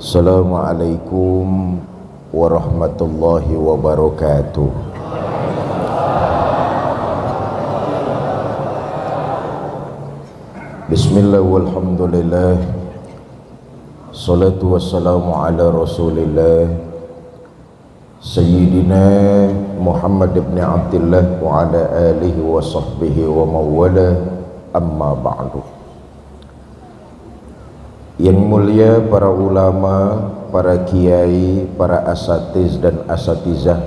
Assalamualaikum warahmatullahi wabarakatuh. Bismillah walhamdulillah, salatu wassalamu ala rasulillah Sayyidina Muhammad ibn Abdullah wa ala alihi wa sahbihi wa mawala, amma ba'du. Yang mulia para ulama, para kiai, para asatiz dan asatizah,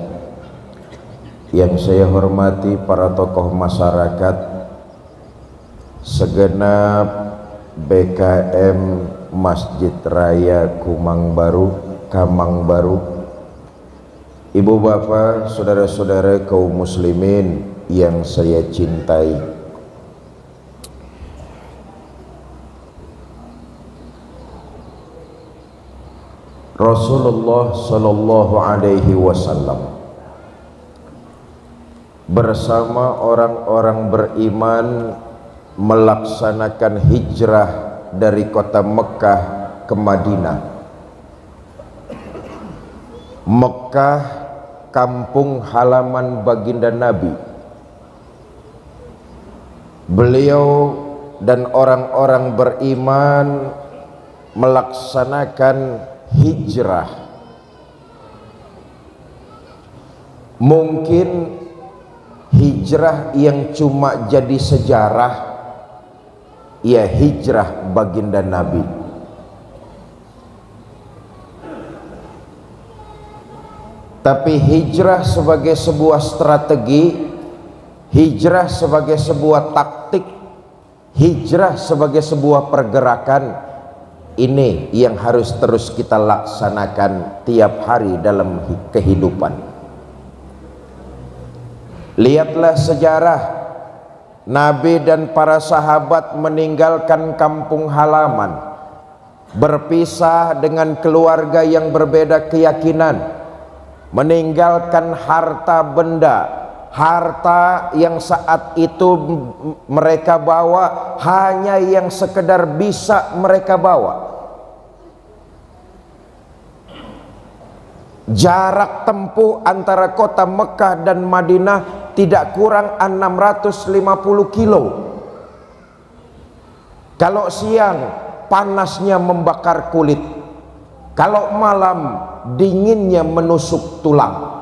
yang saya hormati para tokoh masyarakat, segenap BKM Masjid Raya Kamang Baru, ibu bapak, saudara-saudara kaum muslimin yang saya cintai. Rasulullah sallallahu alaihi wasallam bersama orang-orang beriman melaksanakan hijrah dari kota Mekah ke Madinah. Mekah kampung halaman baginda Nabi. Beliau dan orang-orang beriman melaksanakan hijrah. Mungkin hijrah yang cuma jadi sejarah, ya hijrah baginda Nabi. Tapi hijrah sebagai sebuah strategi, hijrah sebagai sebuah taktik, hijrah sebagai sebuah pergerakan, ini yang harus terus kita laksanakan tiap hari dalam kehidupan. Lihatlah sejarah Nabi dan para sahabat meninggalkan kampung halaman, berpisah dengan keluarga yang berbeda keyakinan, meninggalkan harta benda, harta yang saat itu mereka bawa hanya yang sekedar bisa mereka bawa. Jarak tempuh antara kota Mekah dan Madinah tidak kurang 650 kilo. Kalau siang panasnya membakar kulit, kalau malam dinginnya menusuk tulang.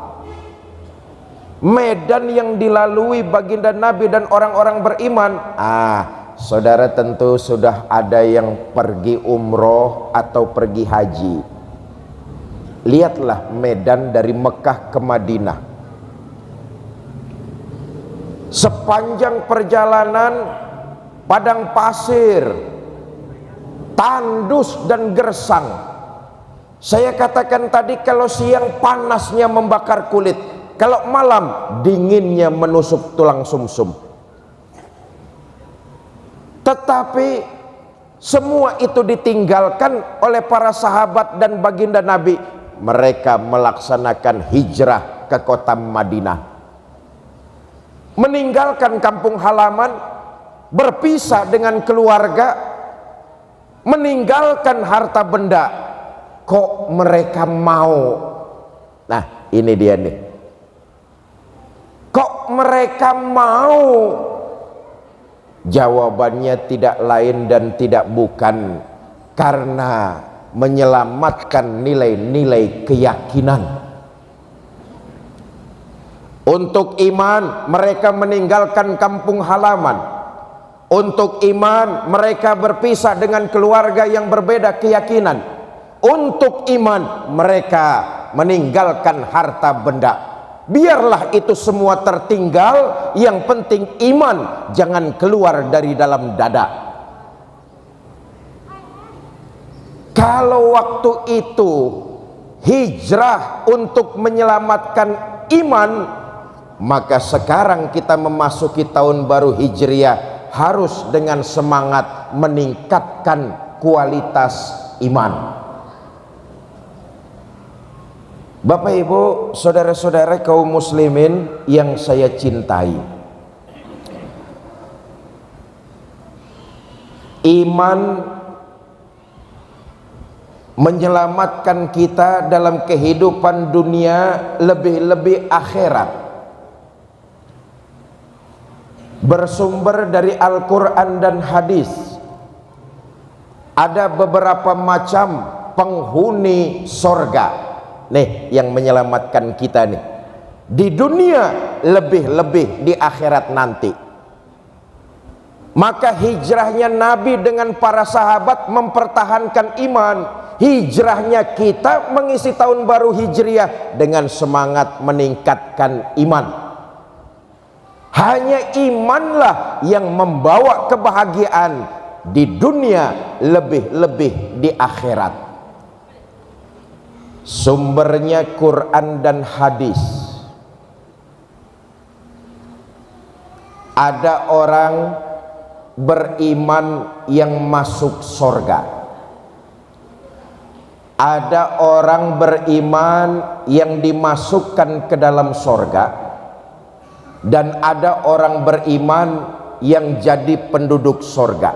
Medan yang dilalui baginda Nabi dan orang-orang beriman, saudara tentu sudah ada yang pergi umroh atau pergi haji. Lihatlah medan dari Mekah ke Madinah. Sepanjang perjalanan padang pasir, tandus dan gersang. Saya katakan tadi, kalau siang panasnya membakar kulit, kalau malam dinginnya menusuk tulang sumsum. Tetapi semua itu ditinggalkan oleh para sahabat dan baginda Nabi. Mereka melaksanakan hijrah ke kota Madinah, meninggalkan kampung halaman, berpisah dengan keluarga, meninggalkan harta benda. Kok mereka mau? Nah, ini dia nih. Kok mereka mau? Jawabannya tidak lain dan tidak bukan karena menyelamatkan nilai-nilai keyakinan. Untuk iman mereka meninggalkan kampung halaman. Untuk iman mereka berpisah dengan keluarga yang berbeda keyakinan. Untuk iman mereka meninggalkan harta benda. Biarlah itu semua tertinggal, yang penting iman jangan keluar dari dalam dada. Kalau waktu itu hijrah untuk menyelamatkan iman, maka sekarang kita memasuki tahun baru Hijriah harus dengan semangat meningkatkan kualitas iman. Bapak Ibu, saudara-saudara kaum muslimin yang saya cintai, iman menyelamatkan kita dalam kehidupan dunia, lebih-lebih akhirat. Bersumber dari Al-Quran dan hadis. Ada beberapa macam penghuni sorga nih yang menyelamatkan kita nih di dunia, lebih-lebih di akhirat nanti. Maka hijrahnya Nabi dengan para sahabat mempertahankan iman. Hijrahnya kita mengisi tahun baru Hijriah dengan semangat meningkatkan iman. Hanya imanlah yang membawa kebahagiaan di dunia, lebih-lebih di akhirat. Sumbernya Quran dan hadis. Ada orang beriman yang masuk sorga. Ada orang beriman yang dimasukkan ke dalam sorga. Dan ada orang beriman yang jadi penduduk sorga.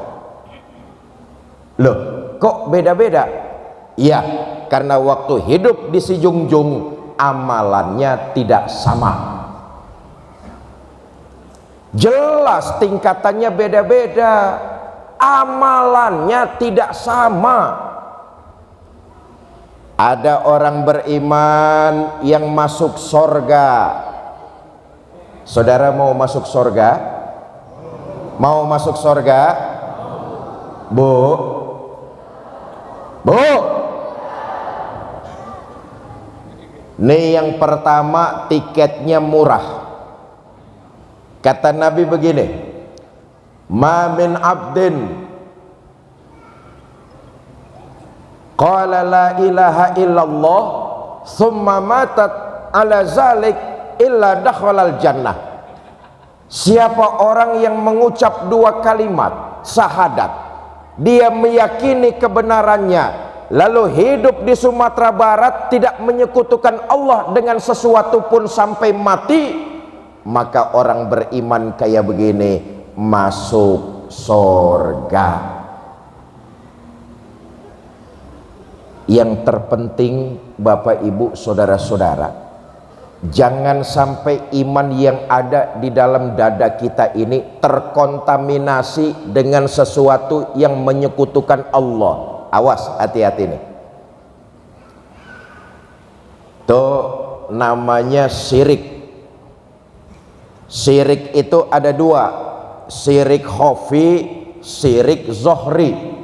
Loh, kok beda-beda? Ya, karena waktu hidup di si jungjung amalannya tidak sama. Jelas tingkatannya beda-beda, amalannya tidak sama. Ada orang beriman yang masuk sorga. Saudara mau masuk sorga? Mau masuk sorga? Bu? Bu? Nih yang pertama, tiketnya murah. Kata Nabi begini, ma min abdin qala la ilaha illallah thumma matat ala zalik illa dakhalal jannah. Siapa orang yang mengucap dua kalimat syahadat, dia meyakini kebenarannya, lalu hidup di Sumatera Barat tidak menyekutukan Allah dengan sesuatu pun sampai mati, maka orang beriman kayak begini masuk surga. Yang terpenting Bapak Ibu saudara-saudara, jangan sampai iman yang ada di dalam dada kita ini terkontaminasi dengan sesuatu yang menyekutukan Allah. Awas, hati-hati nih. Itu namanya syirik. Syirik itu ada dua, syirik khafi, syirik zohri.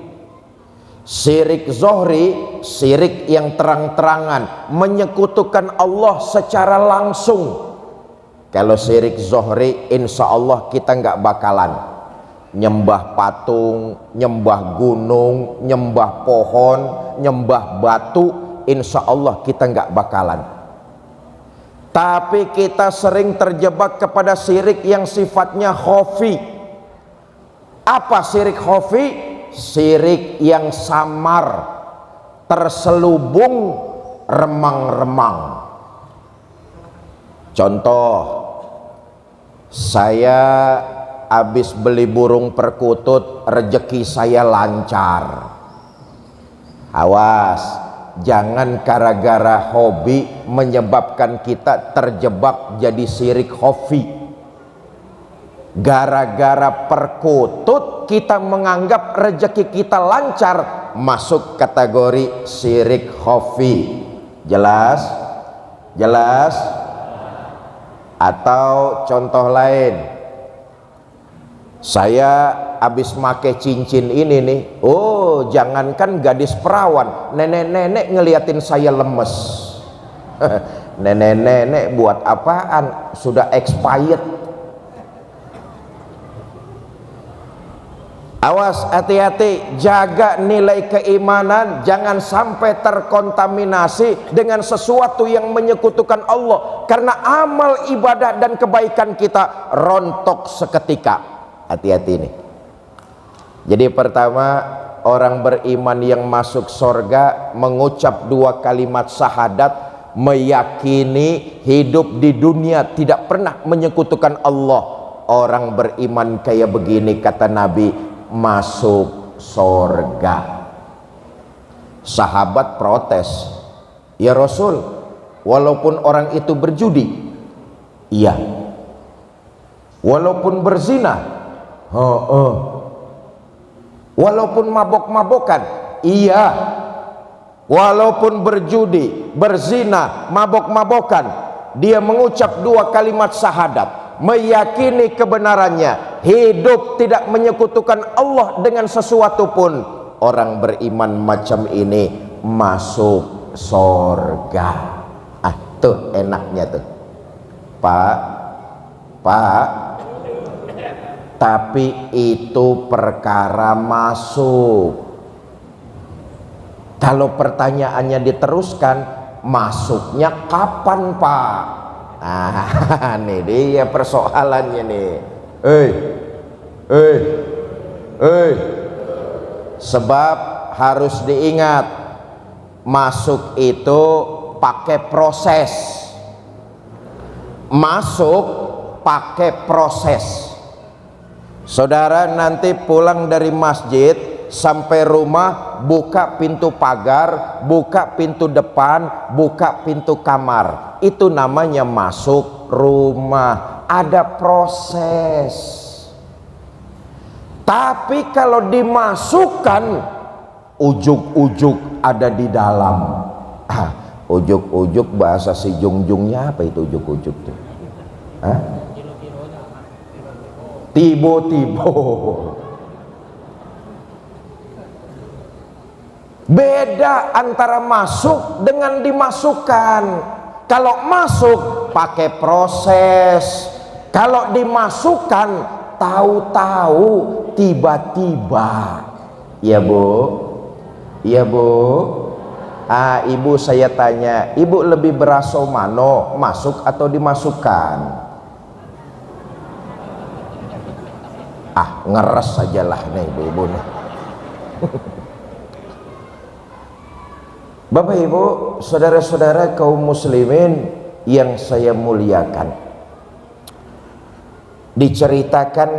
Syirik zohri, syirik yang terang-terangan, menyekutukan Allah secara langsung. Kalau syirik zohri, insya Allah kita nggak bakalan nyembah patung, nyembah gunung, nyembah pohon, nyembah batu, insya Allah kita nggak bakalan. Tapi kita sering terjebak kepada syirik yang sifatnya khafi. Apa syirik khafi? Syirik yang samar, terselubung, remang-remang. Contoh, saya habis beli burung perkutut, rezeki saya lancar. Awas, jangan gara-gara hobi menyebabkan kita terjebak jadi syirik khafi. Gara-gara perkutut kita menganggap rezeki kita lancar, masuk kategori syirik khafi. Jelas? Jelas? Atau contoh lain, saya habis make cincin ini nih, oh jangankan gadis perawan, nenek-nenek ngeliatin saya lemes. Nenek-nenek buat apaan, sudah expired. Awas, hati-hati, jaga nilai keimanan, jangan sampai terkontaminasi dengan sesuatu yang menyekutukan Allah, karena amal ibadah dan kebaikan kita rontok seketika. Hati-hati nih. Jadi pertama, orang beriman yang masuk surga mengucap dua kalimat syahadat, meyakini hidup di dunia tidak pernah menyekutukan Allah. Orang beriman kayak begini, kata Nabi, masuk surga. Sahabat protes, ya Rasul, walaupun orang itu berjudi, iya. Walaupun berzina, walaupun mabok-mabokan, iya. Walaupun berjudi, berzina, mabok-mabokan, dia mengucap dua kalimat syahadat, meyakini kebenarannya, hidup tidak menyekutukan Allah dengan sesuatu pun, orang beriman macam ini masuk surga. Ah, tuh enaknya tuh, Pak. Tapi itu perkara masuk. Kalau pertanyaannya diteruskan, masuknya kapan, Pak? Ah, nih dia persoalannya nih. Sebab harus diingat, masuk itu pakai proses. Masuk pakai proses. Saudara nanti pulang dari masjid sampai rumah, buka pintu pagar, buka pintu depan, buka pintu kamar, itu namanya masuk rumah. Ada proses. Tapi kalau dimasukkan, ujuk-ujuk ada di dalam. Ujuk-ujuk bahasa si Jungjungnya apa itu ujuk-ujuk tuh? Tibo-tibo. Beda antara masuk dengan dimasukkan. Kalau masuk pakai proses, kalau dimasukkan tahu-tahu tiba-tiba. Ya Bu, ya Bu. Ibu saya tanya, ibu lebih berasa mano, masuk atau dimasukkan? Ngeres sajalah nih ibu-ibu nih. Bapak Ibu, saudara-saudara kaum muslimin yang saya muliakan, diceritakan,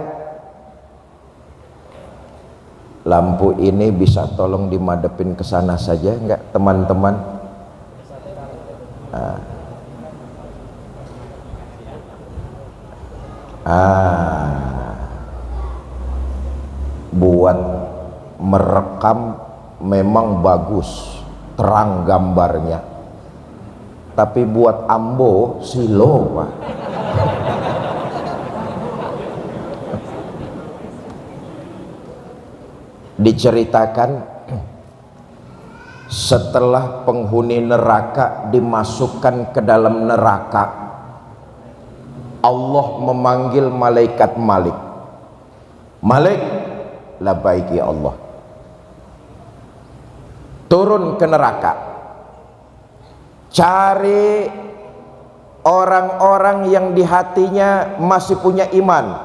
lampu ini bisa tolong dimadepin ke sana saja enggak teman-teman? Buat merekam memang bagus, terang gambarnya, tapi buat ambo silo, Pak. Diceritakan setelah penghuni neraka dimasukkan ke dalam neraka, Allah memanggil malaikat Malik. Malik, labaiki Allah, turun ke neraka, cari orang-orang yang di hatinya masih punya iman.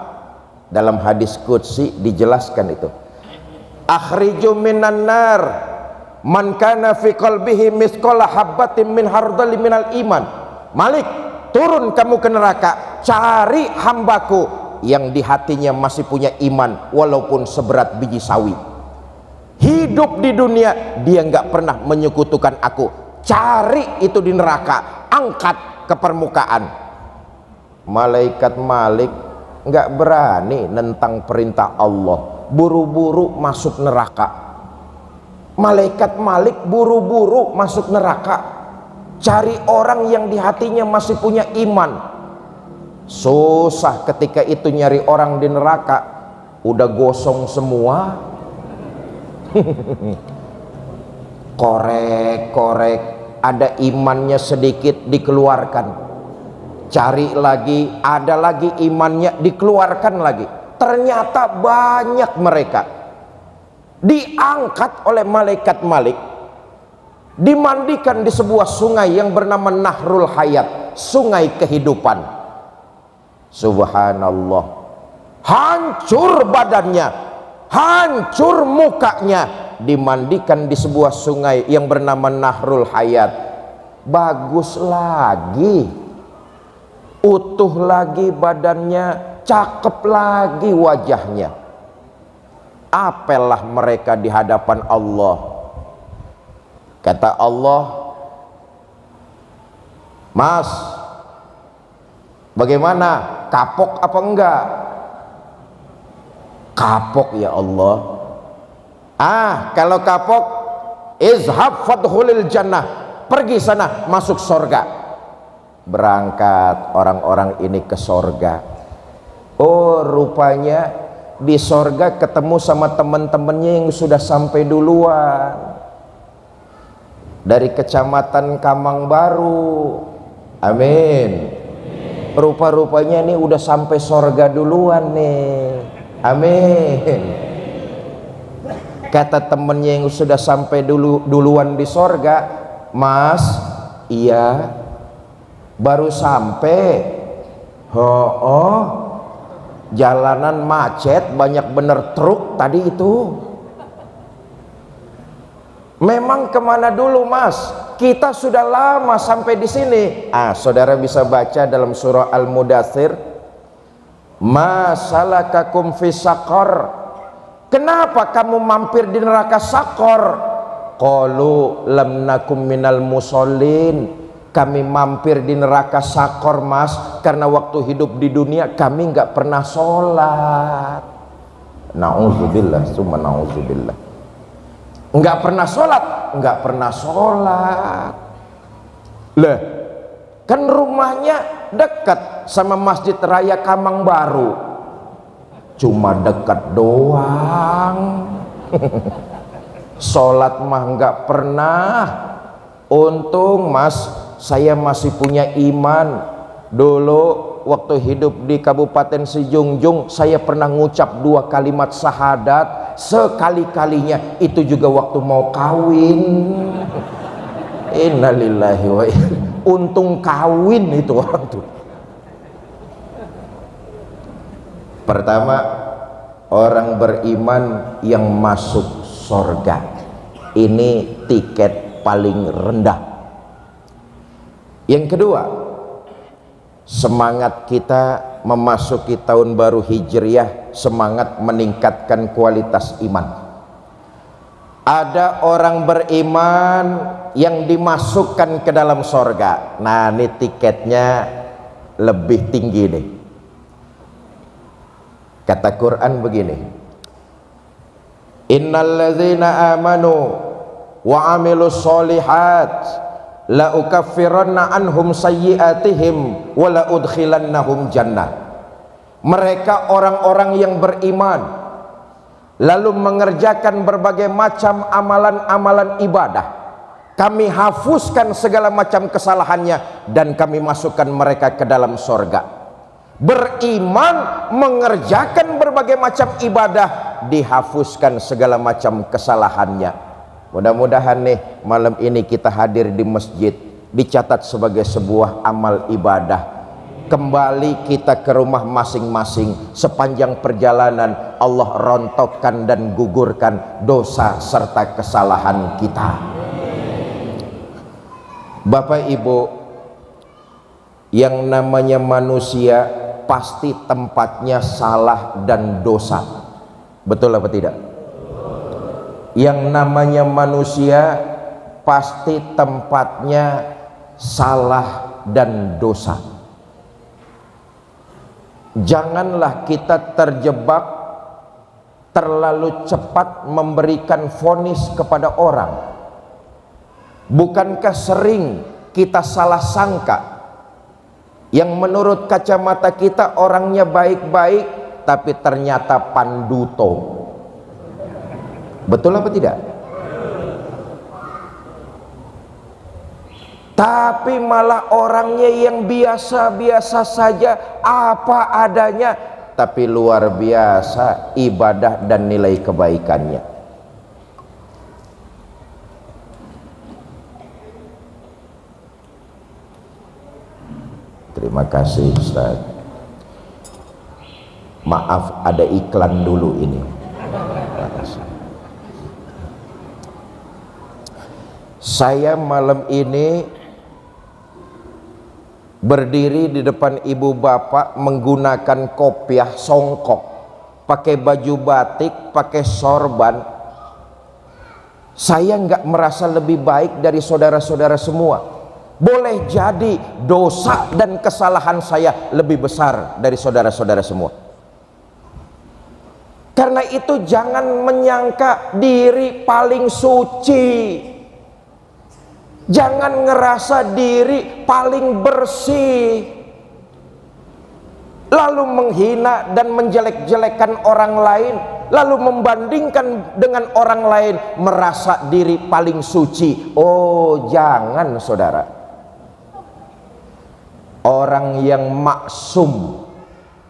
Dalam hadis qudsi dijelaskan itu, akhriju minan nar man kana fi qalbihi mithqala habbatin min hardali minal iman. Malik, turun kamu ke neraka, cari hambaku yang di hatinya masih punya iman walaupun seberat biji sawi. Hidup di dunia dia nggak pernah menyekutukan aku, cari itu di neraka, angkat ke permukaan. Malaikat Malik nggak berani nentang perintah Allah, buru-buru masuk neraka. Malaikat Malik buru-buru masuk neraka, cari orang yang di hatinya masih punya iman. Susah ketika itu nyari orang di neraka, udah gosong semua. Korek-korek, ada imannya sedikit dikeluarkan, cari lagi, ada lagi imannya dikeluarkan lagi. Ternyata banyak mereka. Diangkat oleh malaikat Malik, dimandikan di sebuah sungai yang bernama Nahrul Hayat, sungai kehidupan. Subhanallah, hancur badannya, hancur mukanya, dimandikan di sebuah sungai yang bernama Nahrul Hayat. Bagus lagi, utuh lagi badannya, cakep lagi wajahnya. Apelah mereka di hadapan Allah. Kata Allah, Mas, bagaimana? Kapok apa enggak? Kapok ya Allah. Kalau kapok, izhab fadkhulil jannah, pergi sana, masuk sorga. Berangkat orang-orang ini ke sorga. Oh, rupanya di sorga ketemu sama teman-temannya yang sudah sampai duluan dari kecamatan Kamang Baru. Amin. Rupa-rupanya ini udah sampai sorga duluan nih. Amin. Kata temennya yang sudah sampai duluan di sorga, Mas, iya, baru sampai. Jalanan macet, banyak bener truk tadi itu. Memang kemana dulu, Mas? Kita sudah lama sampai di sini. Saudara bisa baca dalam surah Al-Mudaththir, ma salakakum fi saqar, kenapa kamu mampir di neraka Sakor? Qalu lam nakum minal musallin, kami mampir di neraka Sakor, Mas, karena waktu hidup di dunia kami nggak pernah sholat. Nauzubillah, summa nauzubillah. Nggak pernah sholat. Lah, kan rumahnya dekat sama Masjid Raya Kamang Baru, cuma dekat doang. Sholat mah nggak pernah. Untung, Mas, saya masih punya iman. Dulu waktu hidup di Kabupaten Sijungjung, saya pernah ngucap 2 kalimat syahadat. Sekali-kalinya itu juga waktu mau kawin. Innalillahi wa inna. Untung kawin itu waktu. Pertama, orang beriman yang masuk sorga. Ini tiket paling rendah. Yang kedua, semangat kita memasuki tahun baru Hijriah, semangat meningkatkan kualitas iman. Ada orang beriman yang dimasukkan ke dalam sorga. Nah, ini tiketnya lebih tinggi nih. Kata Quran begini, innalladzina amanu wa amilus solihat la ukaffiranna anhum sayyiatihim wa la udkhilannahum jannah. Mereka orang-orang yang beriman lalu mengerjakan berbagai macam amalan-amalan ibadah, kami hapuskan segala macam kesalahannya dan kami masukkan mereka ke dalam sorga. Beriman, mengerjakan berbagai macam ibadah, dihapuskan segala macam kesalahannya. Mudah-mudahan nih malam ini kita hadir di masjid dicatat sebagai sebuah amal ibadah. Kembali kita ke rumah masing-masing, sepanjang perjalanan Allah rontokkan dan gugurkan dosa serta kesalahan kita. Bapak Ibu, yang namanya manusia pasti tempatnya salah dan dosa. Betul apa tidak? Yang namanya manusia pasti tempatnya salah dan dosa. Janganlah kita terjebak terlalu cepat memberikan vonis kepada orang. Bukankah sering kita salah sangka yang menurut kacamata kita orangnya baik-baik, tapi ternyata panduto? Betul apa tidak? Tapi malah orangnya yang biasa-biasa saja, apa adanya, tapi luar biasa ibadah dan nilai kebaikannya. Terima kasih Ustaz. Maaf, ada iklan dulu ini. Terima kasih. Saya malam ini berdiri di depan ibu bapak menggunakan kopiah songkok, pakai baju batik, pakai sorban. Saya nggak merasa lebih baik dari saudara-saudara semua. Boleh jadi dosa dan kesalahan saya lebih besar dari saudara-saudara semua. Karena itu jangan menyangka diri paling suci. Jangan ngerasa diri paling bersih, lalu menghina dan menjelek-jelekan orang lain, lalu membandingkan dengan orang lain, merasa diri paling suci. Oh, jangan saudara. Orang yang maksum,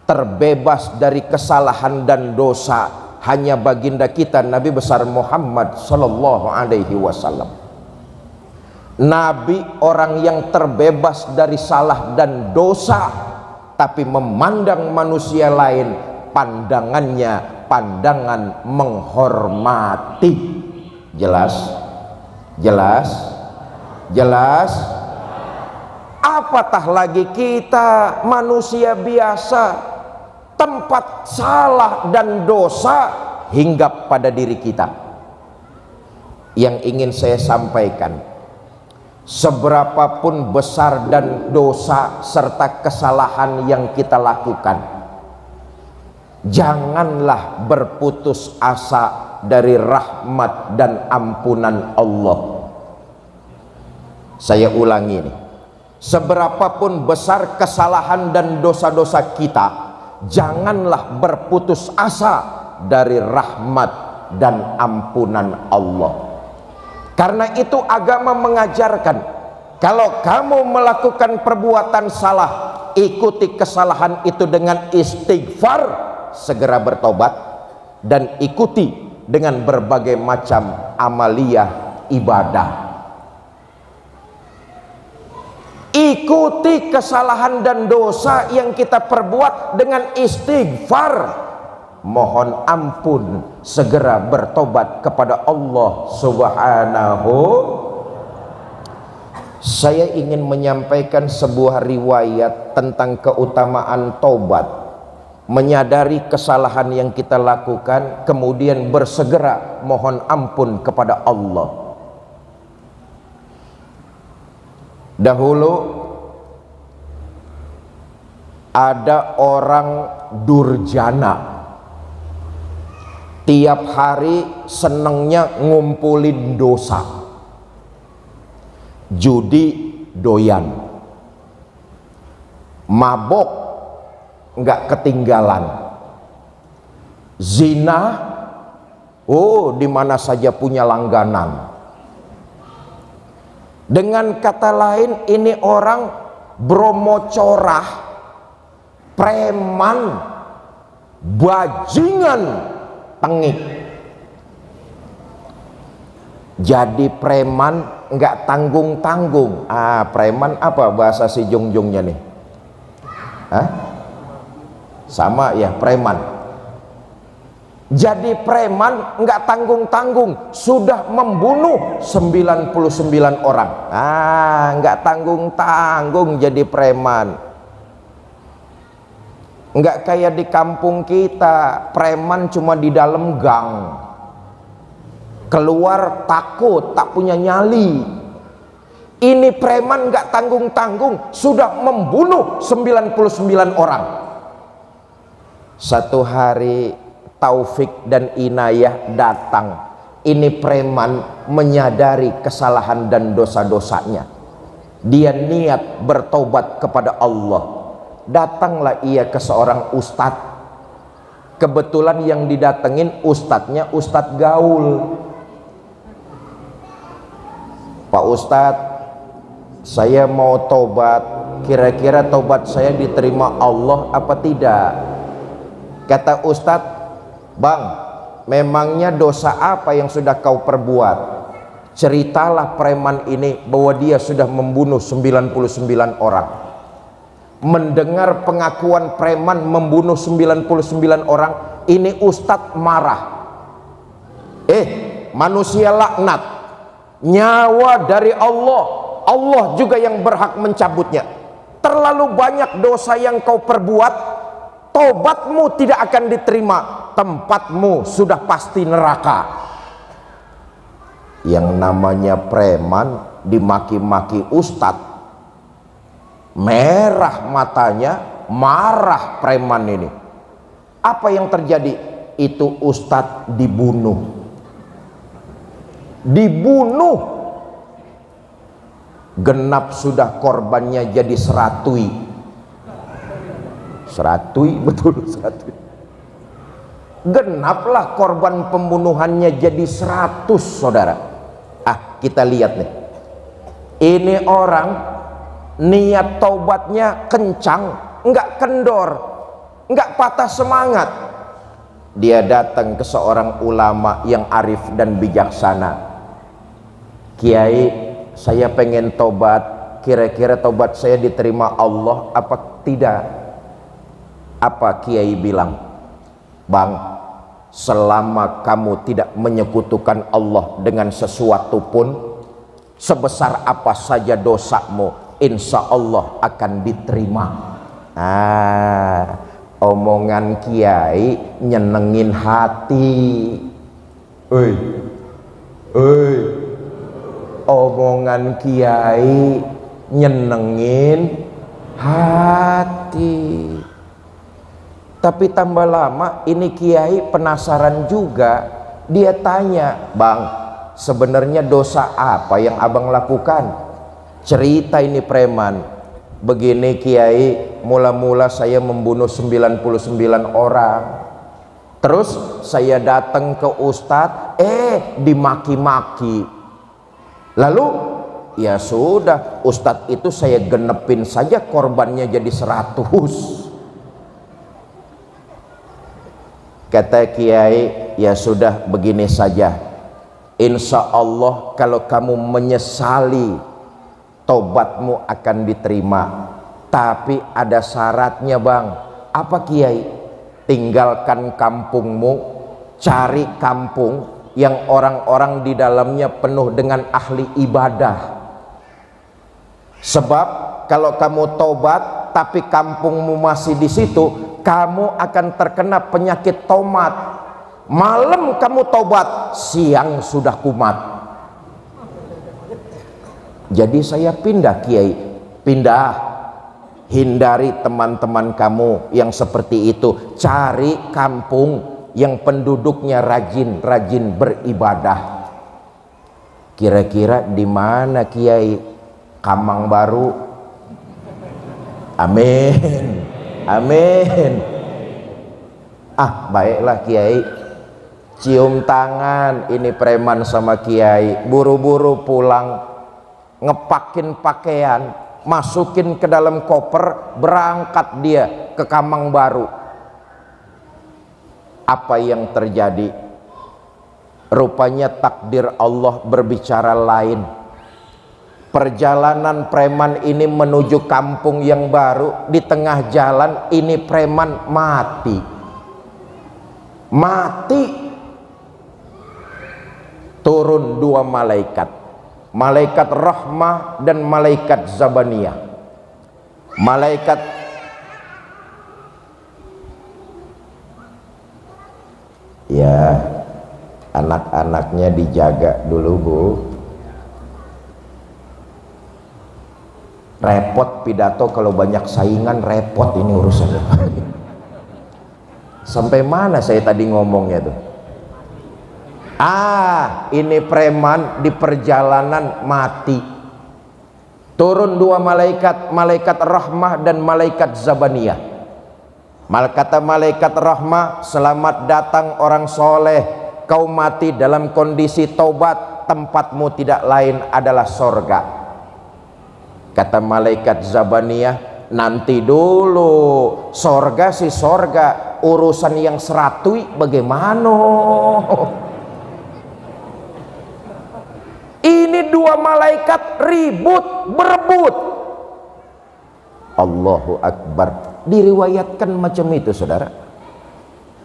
terbebas dari kesalahan dan dosa, hanya baginda kita Nabi besar Muhammad sallallahu alaihi wasallam. Nabi orang yang terbebas dari salah dan dosa, tapi memandang manusia lain pandangannya pandangan menghormati. Jelas? Jelas? Jelas? Apatah lagi kita manusia biasa, tempat salah dan dosa hinggap pada diri kita. Yang ingin saya sampaikan, seberapapun besar dan dosa serta kesalahan yang kita lakukan, janganlah berputus asa dari rahmat dan ampunan Allah. Saya ulangi nih, seberapapun besar kesalahan dan dosa-dosa kita, janganlah berputus asa dari rahmat dan ampunan Allah. Karena itu agama mengajarkan, kalau kamu melakukan perbuatan salah, ikuti kesalahan itu dengan istighfar, segera bertobat, dan ikuti dengan berbagai macam amaliyah ibadah. Ikuti kesalahan dan dosa yang kita perbuat dengan istighfar, mohon ampun, segera bertobat kepada Allah Subhanahu. Saya ingin menyampaikan sebuah riwayat tentang keutamaan taubat, menyadari kesalahan yang kita lakukan, kemudian bersegera mohon ampun kepada Allah. Dahulu ada orang durjana, tiap hari senengnya ngumpulin dosa, judi doyan, mabok nggak ketinggalan, zina, oh di mana saja punya langganan. Dengan kata lain, ini orang bromocorah, preman, bajingan, tengik. Jadi preman nggak tanggung-tanggung. Preman apa bahasa si Jungjungnya nih? Hah? Sama ya, preman. Jadi preman nggak tanggung-tanggung, sudah membunuh 99 orang. Nggak tanggung-tanggung jadi preman. Nggak kayak di kampung kita, preman cuma di dalam gang, keluar takut, tak punya nyali. Ini preman nggak tanggung-tanggung, sudah membunuh 99 orang. Satu hari taufik dan inayah datang. Ini preman menyadari kesalahan dan dosa-dosanya. Dia niat bertobat kepada Allah. Datanglah ia ke seorang ustadz. Kebetulan yang didatengin ustadznya ustadz gaul. Pak Ustadz, saya mau tobat, kira-kira tobat saya diterima Allah apa tidak? Kata ustadz, bang, memangnya dosa apa yang sudah kau perbuat? Ceritalah preman ini bahwa dia sudah membunuh 99 orang. Mendengar pengakuan preman membunuh 99 orang, ini ustadz marah. Manusia laknat, nyawa dari Allah, Allah juga yang berhak mencabutnya. Terlalu banyak dosa yang kau perbuat, tobatmu tidak akan diterima, tempatmu sudah pasti neraka. Yang namanya preman dimaki-maki ustadz, merah matanya, marah preman ini. Apa yang terjadi? Itu ustadz dibunuh. Genap sudah korbannya jadi seratui. Betul, seratui. Genaplah korban pembunuhannya jadi 100, saudara. Kita lihat nih. Ini orang niat taubatnya kencang, enggak kendor, enggak patah semangat. Dia datang ke seorang ulama yang arif dan bijaksana. Kiai, saya pengen tobat, kira-kira tobat saya diterima Allah apa tidak? Apa Kiai bilang? Bang, selama kamu tidak menyekutukan Allah dengan sesuatu pun, sebesar apa saja dosamu, insya Allah akan diterima. Omongan Kiai nyenengin hati. Omongan Kiai nyenengin hati. Tapi tambah lama ini Kiai penasaran juga. Dia tanya, Bang, sebenarnya dosa apa yang abang lakukan? Cerita ini preman, begini Kiai, mula-mula saya membunuh 99 orang. Terus saya datang ke Ustadz, dimaki-maki. Lalu ya sudah, Ustadz itu saya genepin saja korbannya jadi 100. Kata Kiai, ya sudah begini saja, insya Allah kalau kamu menyesali, tobatmu akan diterima. Tapi ada syaratnya, Bang. Apa Kiai? Tinggalkan kampungmu, cari kampung yang orang-orang di dalamnya penuh dengan ahli ibadah. Sebab kalau kamu tobat tapi kampungmu masih di situ, kamu akan terkena penyakit tomat. Malam kamu tobat, siang sudah kumat. Jadi saya pindah, Kiai, pindah. Hindari teman-teman kamu yang seperti itu. Cari kampung yang penduduknya rajin beribadah. Kira-kira di mana Kiai? Kamang Baru. Amin. Amin. Baiklah Kiai. Cium tangan ini preman sama Kiai. Buru-buru pulang, ngepakin pakaian, masukin ke dalam koper, berangkat dia ke Kamang Baru. Apa yang terjadi? Rupanya takdir Allah berbicara lain. Perjalanan preman ini menuju kampung yang baru, di tengah jalan ini preman mati. Turun 2 malaikat, malaikat rahmah dan malaikat zabaniyah. Malaikat ya, anak-anaknya dijaga dulu, Bu. Repot pidato kalau banyak saingan, repot ini urusan. Sampai mana saya tadi ngomongnya tuh? Ini preman di perjalanan mati. Turun 2 malaikat, malaikat rahmah dan malaikat zabaniyah. Kata malaikat rahmah, selamat datang orang soleh, kau mati dalam kondisi taubat, tempatmu tidak lain adalah sorga. Kata malaikat zabaniyah, nanti dulu, sorga sih sorga, urusan yang seratui bagaimana? Ini 2 malaikat ribut, berebut. Allahu Akbar. Diriwayatkan macam itu, saudara.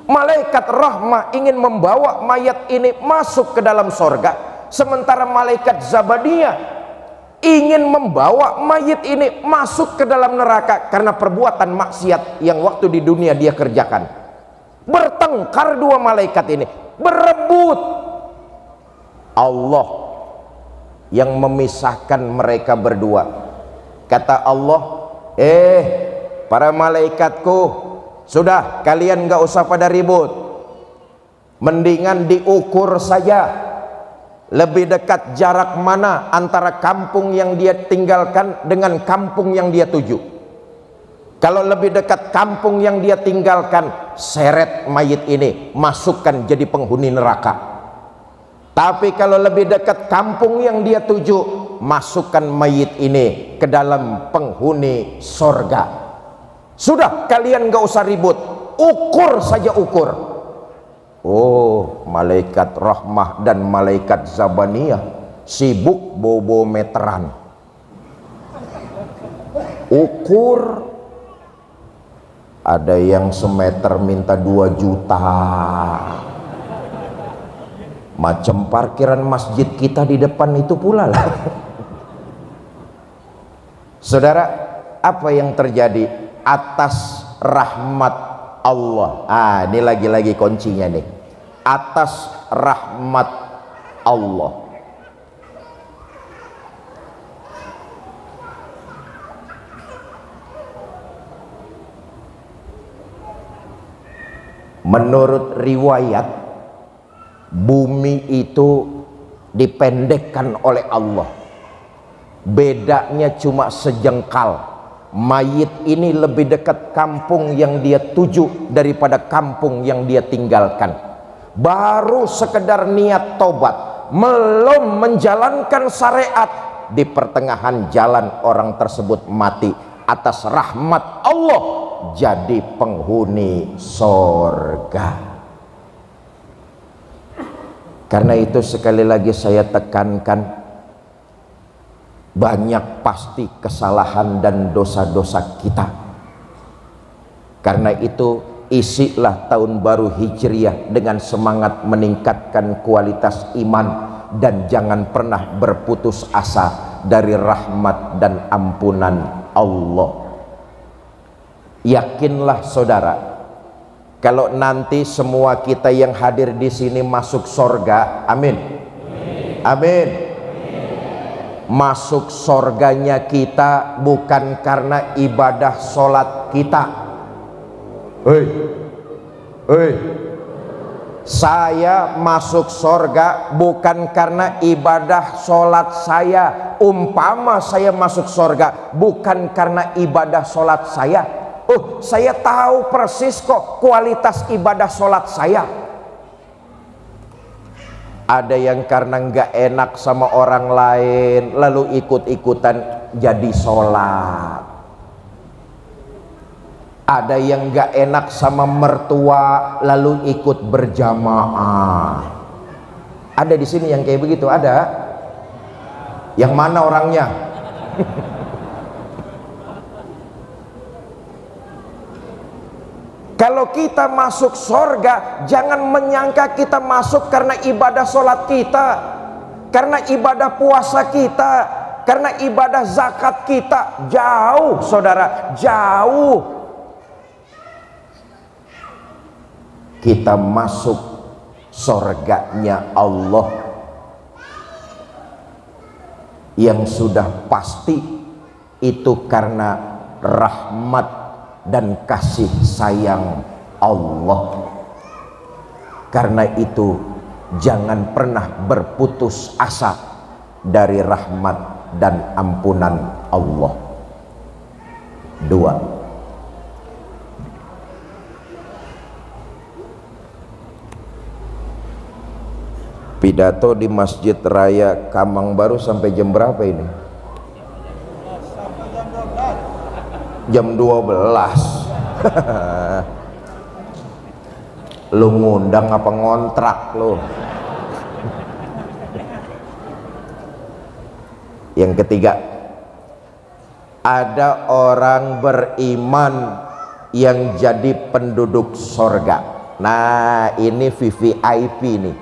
Malaikat rahmah ingin membawa mayat ini masuk ke dalam sorga, sementara malaikat zabaniyah ingin membawa mayit ini masuk ke dalam neraka karena perbuatan maksiat yang waktu di dunia dia kerjakan. Bertengkar 2 malaikat ini, berebut. Allah yang memisahkan mereka berdua. Kata Allah, para malaikatku, sudah kalian gak usah pada ribut, mendingan diukur saja lebih dekat jarak mana antara kampung yang dia tinggalkan dengan kampung yang dia tuju. Kalau lebih dekat kampung yang dia tinggalkan, seret mayit ini, masukkan jadi penghuni neraka. Tapi kalau lebih dekat kampung yang dia tuju, masukkan mayit ini ke dalam penghuni sorga. Sudah, kalian gak usah ribut, ukur saja ukur. Oh, malaikat rahmah dan malaikat zabaniyah sibuk bobo meteran. Ukur, ada yang semeter minta 2 juta. Macam parkiran masjid kita di depan itu pula lah. Saudara, apa yang terjadi atas rahmat Allah? Ini lagi-lagi kuncinya nih. Atas rahmat Allah. Menurut riwayat, bumi itu dipendekkan oleh Allah. Bedanya cuma sejengkal. Mayit ini lebih dekat kampung yang dia tuju daripada kampung yang dia tinggalkan. Baru sekedar niat tobat, belum menjalankan syariat, di pertengahan jalan orang tersebut mati. Atas rahmat Allah jadi penghuni sorga. Karena itu sekali lagi saya tekankan, banyak pasti kesalahan dan dosa-dosa kita. Karena itu isilah tahun baru Hijriah dengan semangat meningkatkan kualitas iman, dan jangan pernah berputus asa dari rahmat dan ampunan Allah. Yakinlah saudara, kalau nanti semua kita yang hadir di sini masuk sorga, amin, amin. Masuk sorganya kita bukan karena ibadah sholat kita. Saya masuk sorga bukan karena ibadah sholat saya. Umpama saya masuk sorga bukan karena ibadah sholat saya. Saya tahu persis kok kualitas ibadah sholat saya. Ada yang karena nggak enak sama orang lain lalu ikut-ikutan jadi sholat. Ada yang nggak enak sama mertua lalu ikut berjamaah. Ada di sini yang kayak begitu, ada? Yang mana orangnya? Kalau kita masuk sorga, jangan menyangka kita masuk karena ibadah sholat kita, karena ibadah puasa kita, karena ibadah zakat kita. Jauh saudara, jauh. Kita masuk sorganya Allah yang sudah pasti itu karena rahmat dan kasih sayang Allah. Karena itu jangan pernah berputus asa dari rahmat dan ampunan Allah. 2, pidato di Masjid Raya Kamang Baru sampai jam berapa ini? Jam 12. Lu ngundang apa ngontrak lu? Yang ketiga, ada orang beriman yang jadi penduduk sorga. Nah ini VVIP nih,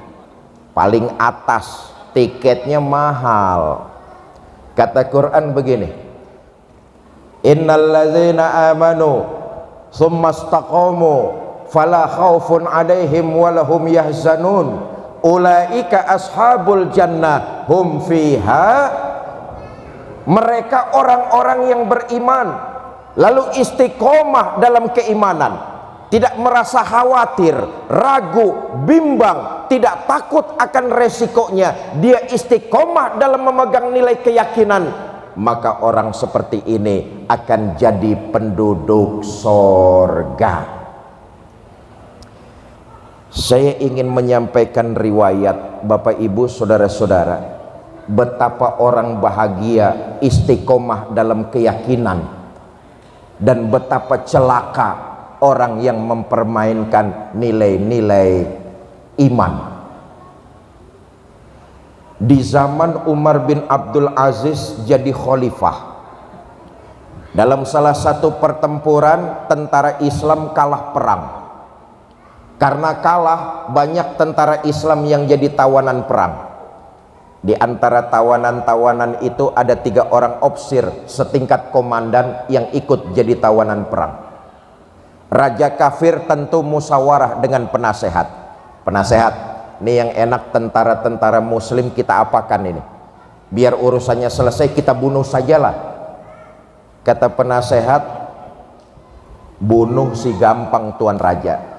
paling atas, tiketnya mahal. Kata Quran begini, innalladzina amanu tsumma istaqamu fala khaufun alaihim walahum yahzanun ulaika ashabul jannah hum fiha, mereka orang-orang yang beriman lalu istiqomah dalam keimanan, tidak merasa khawatir, ragu, bimbang, tidak takut akan resikonya, dia istiqomah dalam memegang nilai keyakinan, maka orang seperti ini akan jadi penduduk sorga. Saya ingin menyampaikan riwayat Bapak Ibu saudara-saudara, betapa orang bahagia istiqomah dalam keyakinan, dan betapa celaka orang yang mempermainkan nilai-nilai iman. Di zaman Umar bin Abdul Aziz jadi khalifah, dalam salah satu pertempuran tentara Islam kalah perang. Karena kalah, banyak tentara Islam yang jadi tawanan perang. Di antara tawanan-tawanan itu ada 3 orang ofisir setingkat komandan yang ikut jadi tawanan perang. Raja kafir tentu musyawarah dengan penasehat. Penasehat, ini yang enak tentara-tentara muslim kita apakan ini? Biar urusannya selesai kita bunuh sajalah. Kata penasehat, bunuh si gampang Tuan Raja.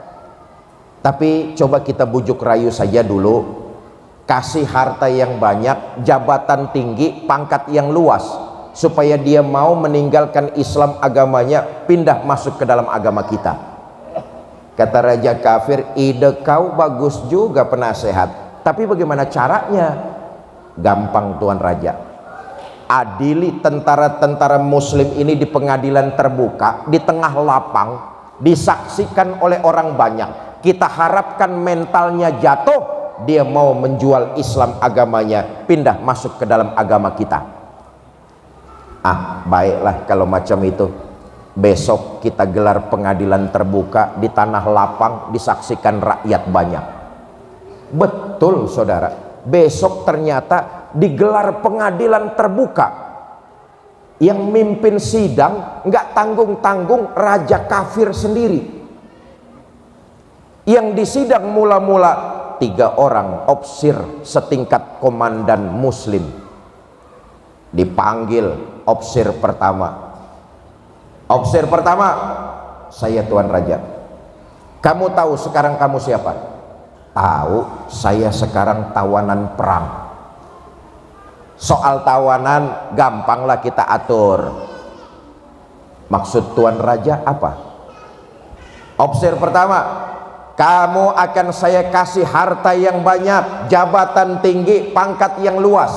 Tapi coba kita bujuk rayu saja dulu, kasih harta yang banyak, jabatan tinggi, pangkat yang luas, supaya dia mau meninggalkan Islam agamanya, pindah masuk ke dalam agama kita. Kata raja kafir, ide kau bagus juga penasehat, tapi bagaimana caranya? Gampang Tuan Raja, adili tentara-tentara muslim ini di pengadilan terbuka, di tengah lapang, disaksikan oleh orang banyak. Kita harapkan mentalnya jatuh, dia mau menjual Islam agamanya, pindah masuk ke dalam agama kita. Ah, baiklah kalau macam itu. Besok kita gelar pengadilan terbuka di tanah lapang, disaksikan rakyat banyak. Betul saudara, besok ternyata digelar pengadilan terbuka. Yang mimpin sidang nggak tanggung-tanggung raja kafir sendiri. Yang disidang mula-mula 3 orang ofisir setingkat komandan muslim. Dipanggil ofisir pertama. Ofisir pertama, saya Tuan Raja. Kamu tahu sekarang kamu siapa? Tahu, saya sekarang tawanan perang. Soal tawanan gampanglah kita atur. Maksud Tuan Raja apa? Ofisir pertama, kamu akan saya kasih harta yang banyak, jabatan tinggi, pangkat yang luas,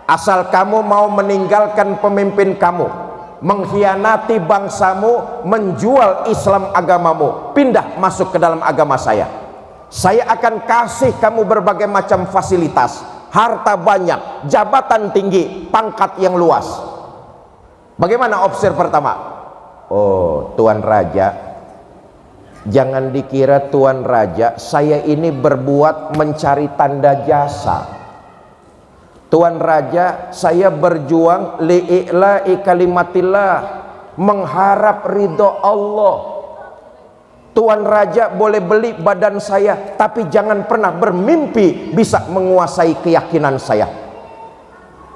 asal kamu mau meninggalkan pemimpin kamu, mengkhianati bangsamu, menjual Islam agamamu, pindah masuk ke dalam agama saya. Saya akan kasih kamu berbagai macam fasilitas, harta banyak, jabatan tinggi, pangkat yang luas. Bagaimana ofisir pertama? Oh, Tuan Raja, jangan dikira Tuan Raja saya ini berbuat mencari tanda jasa. Tuan Raja, saya berjuang li'i'la'i kalimatillah, mengharap ridho Allah. Tuan Raja boleh beli badan saya, tapi jangan pernah bermimpi bisa menguasai keyakinan saya.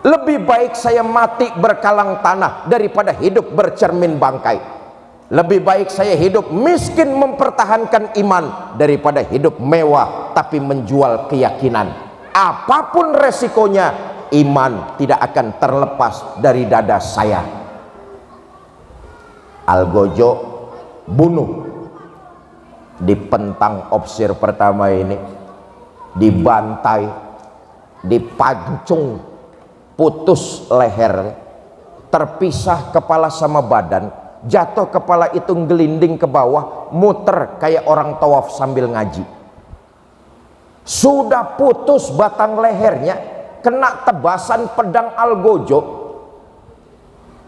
Lebih baik saya mati berkalang tanah daripada hidup bercermin bangkai. Lebih baik saya hidup miskin mempertahankan iman daripada hidup mewah tapi menjual keyakinan. Apapun resikonya, iman tidak akan terlepas dari dada saya. Algojo bunuh, dipentang ofisir pertama ini, dibantai, dipancung, putus leher, terpisah kepala sama badan. Jatuh kepala itu gelinding ke bawah, muter kayak orang tawaf sambil ngaji. Sudah putus batang lehernya, kena tebasan pedang algojo,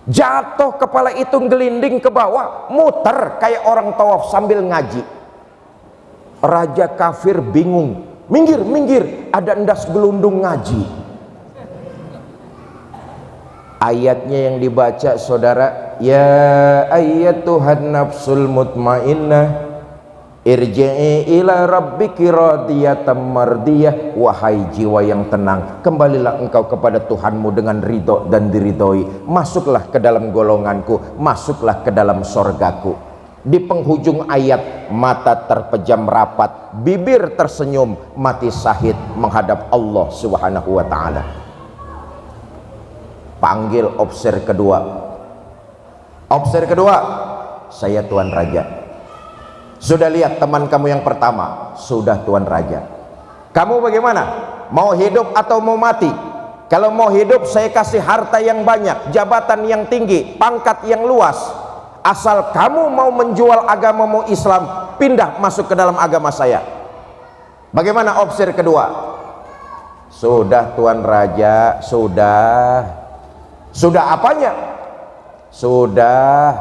jatuh kepala itu gelinding ke bawah, muter kayak orang tawaf sambil ngaji. Raja kafir bingung, minggir, minggir, ada endas gelundung ngaji. Ayatnya yang dibaca saudara, ya ayyatuhan nafsul mutmainnah Irji'i ila rabbiki radiyatan mardiyah, wahai jiwa yang tenang, kembalilah engkau kepada Tuhanmu dengan ridho dan diridhoi. Masuklah ke dalam golonganku, masuklah ke dalam sorgaku. Di penghujung ayat, mata terpejam rapat, bibir tersenyum, mati syahid menghadap Allah Subhanahu wa ta'ala. Panggil opsir kedua. Opsir kedua, saya Tuan Raja. Sudah lihat teman kamu yang pertama? Sudah Tuan Raja. Kamu bagaimana? Mau hidup atau mau mati? Kalau mau hidup saya kasih harta yang banyak, jabatan yang tinggi, pangkat yang luas. Asal kamu mau menjual agamamu Islam, pindah masuk ke dalam agama saya. Bagaimana opsir kedua? Sudah Tuan Raja, sudah. Sudah apanya? Sudah.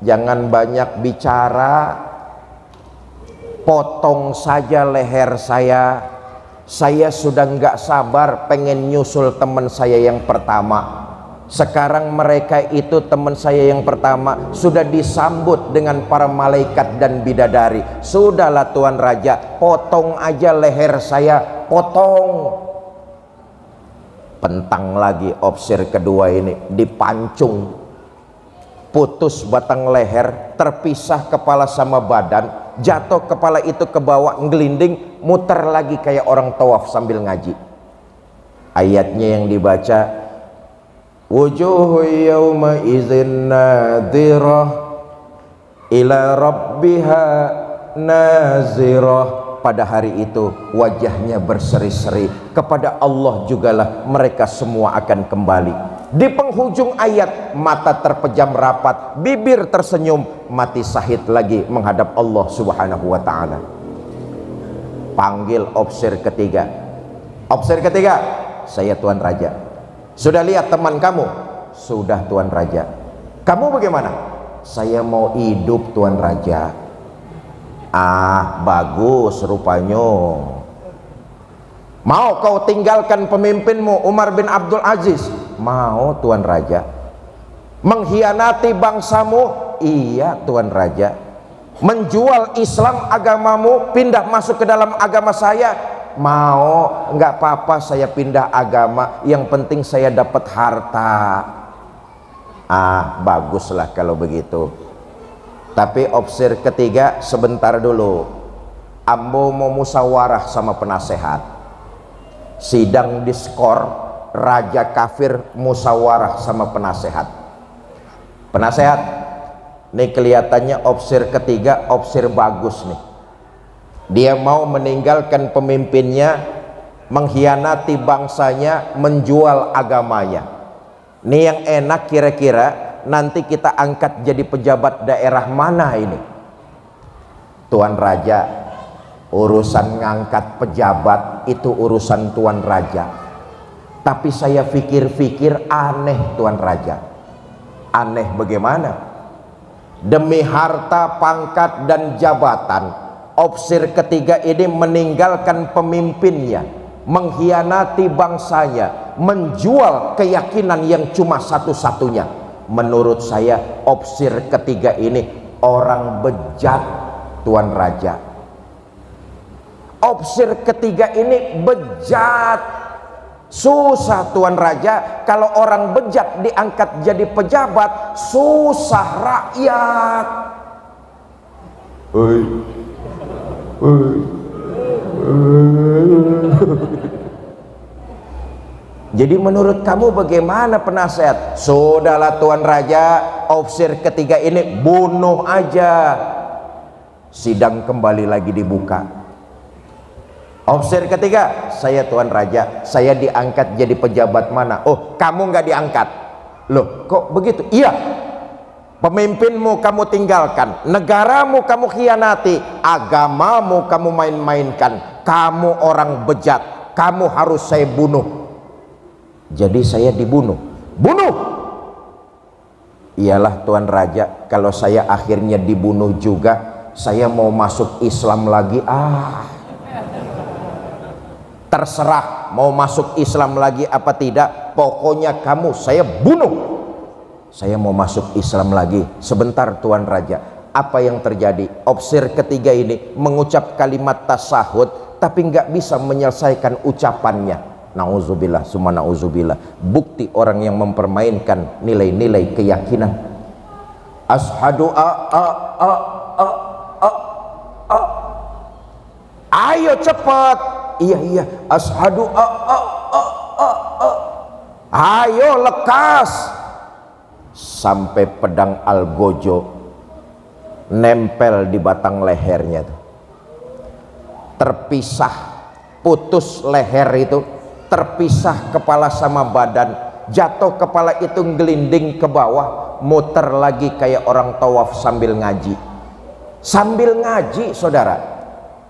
Jangan banyak bicara. Potong saja leher saya. Saya sudah nggak sabar pengen nyusul teman saya yang pertama. Sekarang mereka itu teman saya yang pertama sudah disambut dengan para malaikat dan bidadari. Sudahlah Tuan Raja, potong aja leher saya, potong. Pentang lagi opsir kedua ini, dipancung, putus batang leher, terpisah kepala sama badan, jatuh kepala itu ke bawah, ngelinding, muter lagi kayak orang tawaf sambil ngaji. Ayatnya yang dibaca, wujuhu yawma idzin nadhirah ila rabbiha nazirah. Pada hari itu wajahnya berseri-seri, kepada Allah jugalah mereka semua akan kembali. Di penghujung ayat, mata terpejam rapat, bibir tersenyum, mati syahid lagi menghadap Allah Subhanahu wa ta'ala. Panggil opsir ketiga. Opsir ketiga, saya Tuan Raja. Sudah lihat teman kamu? Sudah Tuan Raja. Kamu bagaimana? Saya mau hidup Tuan Raja. Ah, bagus rupanya. Mau kau tinggalkan pemimpinmu Umar bin Abdul Aziz? Mau Tuan Raja. Mengkhianati bangsamu? Iya Tuan Raja. Menjual Islam agamamu, pindah masuk ke dalam agama saya? Mau. Enggak apa-apa saya pindah agama, yang penting saya dapat harta. Ah, baguslah kalau begitu. Tapi opsir ketiga, sebentar dulu, ambo mau musyawarah sama penasehat. Sidang diskor, raja kafir musyawarah sama penasehat. Penasehat, nih kelihatannya opsir ketiga opsir bagus nih. Dia mau meninggalkan pemimpinnya, mengkhianati bangsanya, menjual agamanya. Nih yang enak kira-kira nanti kita angkat jadi pejabat daerah mana ini? Tuan Raja, urusan ngangkat pejabat itu urusan Tuan Raja. Tapi saya pikir-pikir aneh Tuan Raja. Aneh bagaimana? Demi harta, pangkat dan jabatan, opsir ketiga ini meninggalkan pemimpinnya, mengkhianati bangsanya, menjual keyakinan yang cuma satu-satunya. Menurut saya opsir ketiga ini orang bejat Tuan Raja. Opsir ketiga ini bejat. Susah Tuan Raja, kalau orang bejat diangkat jadi pejabat, susah rakyat. Jadi menurut kamu bagaimana penasehat? Sudahlah Tuan Raja, opsir ketiga ini bunuh aja. Sidang kembali lagi dibuka. Opsir ketiga, saya Tuan Raja, saya diangkat jadi pejabat mana? Oh, kamu nggak diangkat. Loh, kok begitu? Iya, pemimpinmu kamu tinggalkan, negaramu kamu khianati, agamamu kamu main-mainkan, kamu orang bejat, kamu harus saya bunuh. Jadi saya dibunuh. Bunuh! Iyalah Tuan Raja, kalau saya akhirnya dibunuh juga, saya mau masuk Islam lagi. Terserah mau masuk Islam lagi apa tidak, pokoknya kamu saya bunuh. Saya mau masuk Islam lagi. Sebentar Tuan Raja, Apa yang terjadi? Opsir ketiga ini mengucap kalimat tasahud tapi nggak bisa menyelesaikan ucapannya. Nauzubillah, summa nauzubillah. Bukti orang yang mempermainkan nilai-nilai keyakinan. Ashadu ayo cepat. Iya ashadu ayo lekas. Sampai pedang algojo nempel di batang lehernya tuh. Terpisah, putus leher itu, terpisah kepala sama badan, jatuh kepala itu ngelinding ke bawah, muter lagi kayak orang tawaf sambil ngaji. Sambil ngaji, saudara,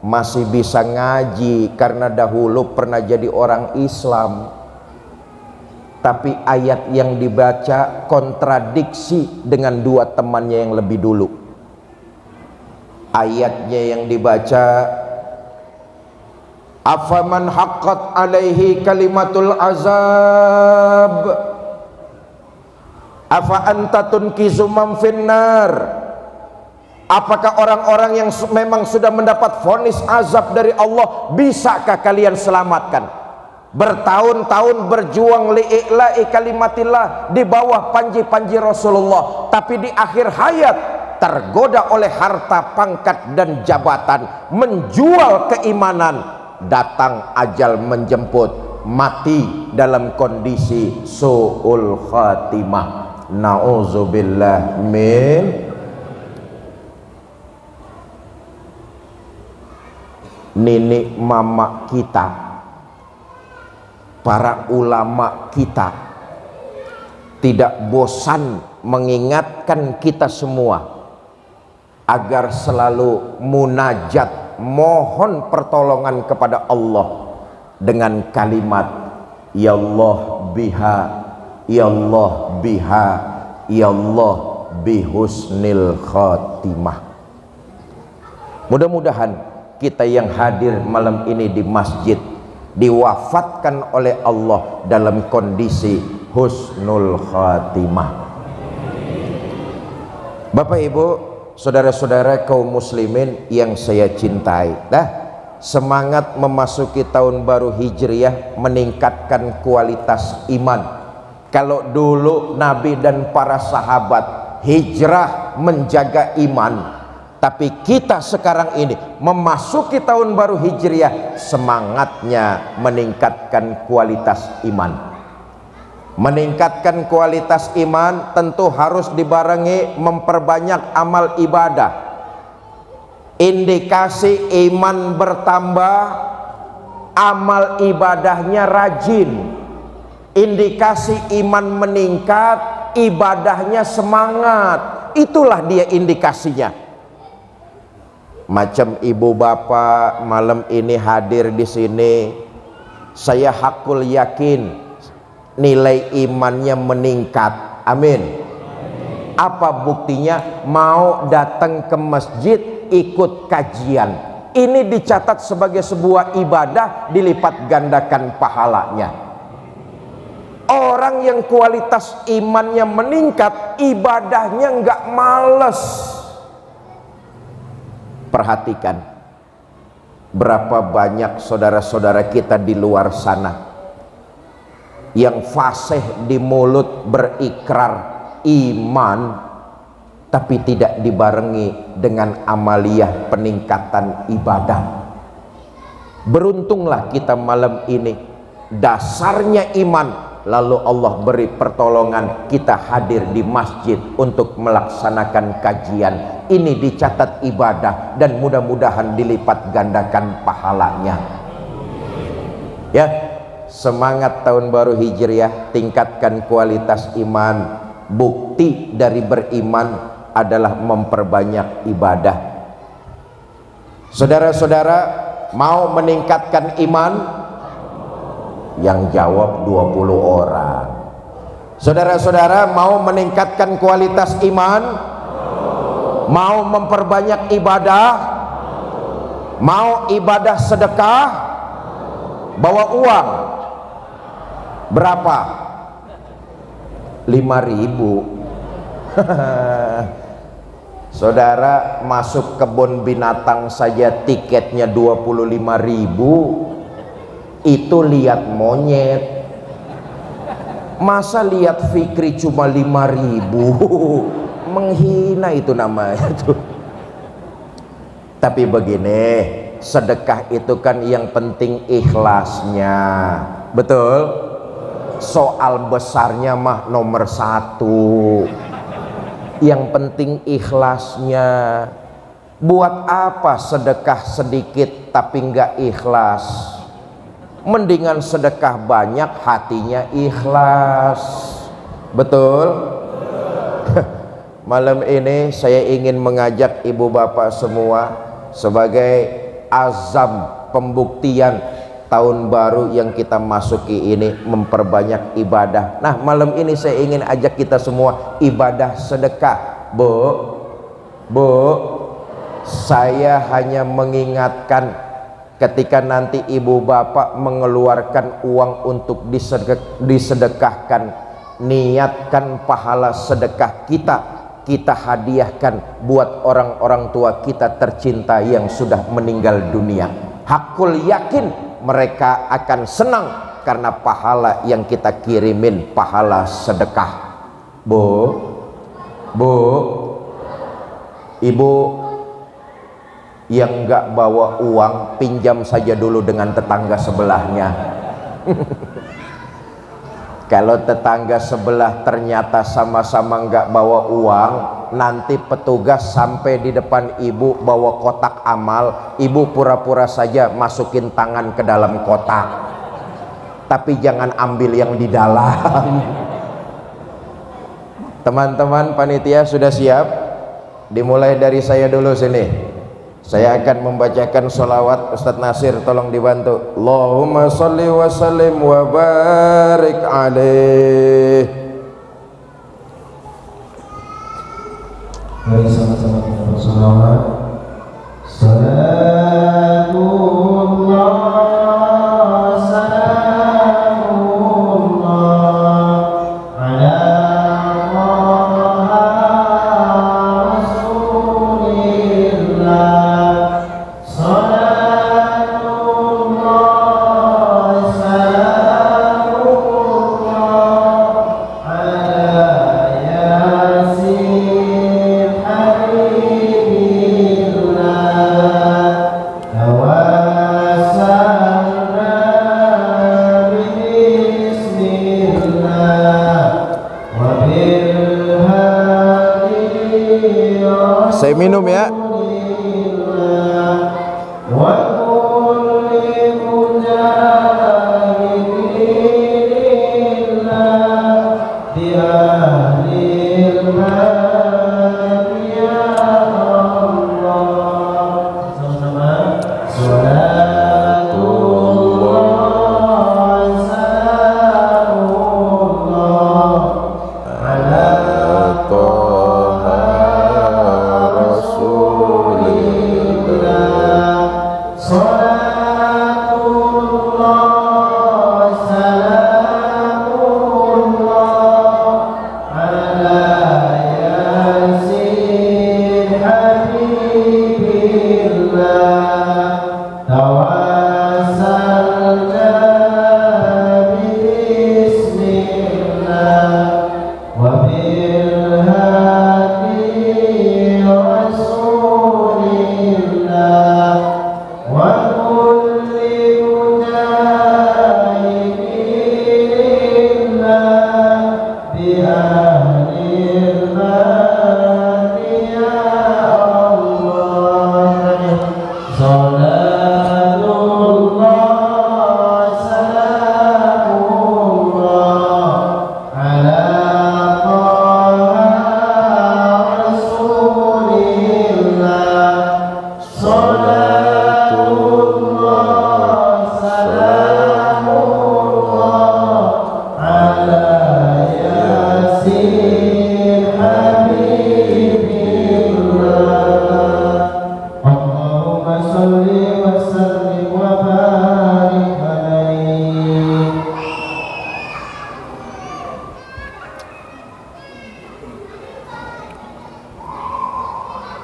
masih bisa ngaji karena dahulu pernah jadi orang Islam. Tapi ayat yang dibaca kontradiksi dengan dua temannya yang lebih dulu. Ayatnya yang dibaca, afaman haqqat alaihi kalimatul azab afa anta tunkizu man finnar. Apakah orang-orang yang memang sudah mendapat vonis azab dari Allah, bisakah kalian selamatkan? Bertahun-tahun berjuang li'i'la'i kalimatillah di bawah panji-panji Rasulullah, tapi di akhir hayat tergoda oleh harta, pangkat dan jabatan, menjual keimanan. Datang ajal menjemput, mati dalam kondisi su'ul khatimah. Na'udzubillah min. Nenek mama kita, para ulama kita tidak bosan mengingatkan kita semua agar selalu munajat, mohon pertolongan kepada Allah dengan kalimat ya Allah biha, ya Allah biha, ya Allah bihusnil khatimah. Mudah-mudahan kita yang hadir malam ini di masjid diwafatkan oleh Allah dalam kondisi husnul khatimah. Bapak Ibu, saudara-saudara kaum muslimin yang saya cintai, semangat memasuki tahun baru Hijriah meningkatkan kualitas iman. Kalau dulu Nabi dan para sahabat hijrah menjaga iman, tapi kita sekarang ini memasuki tahun baru Hijriah, semangatnya meningkatkan kualitas iman. Meningkatkan kualitas iman tentu harus dibarengi memperbanyak amal ibadah. Indikasi iman bertambah, amal ibadahnya rajin. Indikasi iman meningkat, ibadahnya semangat. Itulah dia indikasinya. Macam ibu bapak malam ini hadir di sini, saya hakul yakin nilai imannya meningkat. Amin. Apa buktinya? Mau datang ke masjid, ikut kajian. Ini dicatat sebagai sebuah ibadah, dilipat gandakan pahalanya. Orang yang kualitas imannya meningkat, ibadahnya nggak males. Perhatikan berapa banyak saudara-saudara kita di luar sana yang fasih di mulut berikrar iman tapi tidak dibarengi dengan amaliyah peningkatan ibadah. Beruntunglah kita malam ini, dasarnya iman, lalu Allah beri pertolongan, kita hadir di masjid untuk melaksanakan kajian. Ini dicatat ibadah dan mudah-mudahan dilipat gandakan pahalanya. Ya, semangat tahun baru Hijriah, tingkatkan kualitas iman. Bukti dari beriman adalah memperbanyak ibadah. Saudara-saudara mau meningkatkan iman? Yang jawab 20 orang. Saudara-saudara mau meningkatkan kualitas iman? Mau memperbanyak ibadah? Mau ibadah sedekah? Bawa uang berapa? 5.000. Saudara, masuk kebun binatang saja tiketnya 25.000, itu lihat monyet. Masa lihat Fikri cuma 5.000? Menghina itu namanya tuh. Tapi begini, sedekah itu kan yang penting ikhlasnya, betul? Soal besarnya mah nomor satu, yang penting ikhlasnya. Buat apa sedekah sedikit tapi enggak ikhlas? Mendingan sedekah banyak hatinya ikhlas, betul? Malam ini saya ingin mengajak ibu bapak semua sebagai azam pembuktian tahun baru yang kita masuki ini, memperbanyak ibadah. Nah, malam ini saya ingin ajak kita semua ibadah sedekah. Bu, saya hanya mengingatkan, ketika nanti ibu bapak mengeluarkan uang untuk disedekahkan, niatkan pahala sedekah kita hadiahkan buat orang-orang tua kita tercinta yang sudah meninggal dunia. Hakul yakin mereka akan senang karena pahala yang kita kirimin, pahala sedekah. Bu, ibu yang nggak bawa uang, pinjam saja dulu dengan tetangga sebelahnya. Kalau tetangga sebelah ternyata sama-sama nggak bawa uang, nanti petugas sampai di depan ibu bawa kotak amal, ibu pura-pura saja masukin tangan ke dalam kotak, tapi jangan ambil yang di dalam. Teman-teman panitia sudah siap? Dimulai dari saya dulu sini. Saya akan membacakan sholawat. Ustadz Nasir tolong dibantu. Allahumma sholli wa sallim wa barik alaih. Mari sama-sama kita bersolawat. Salatullah, salamullah ala saya minum ya.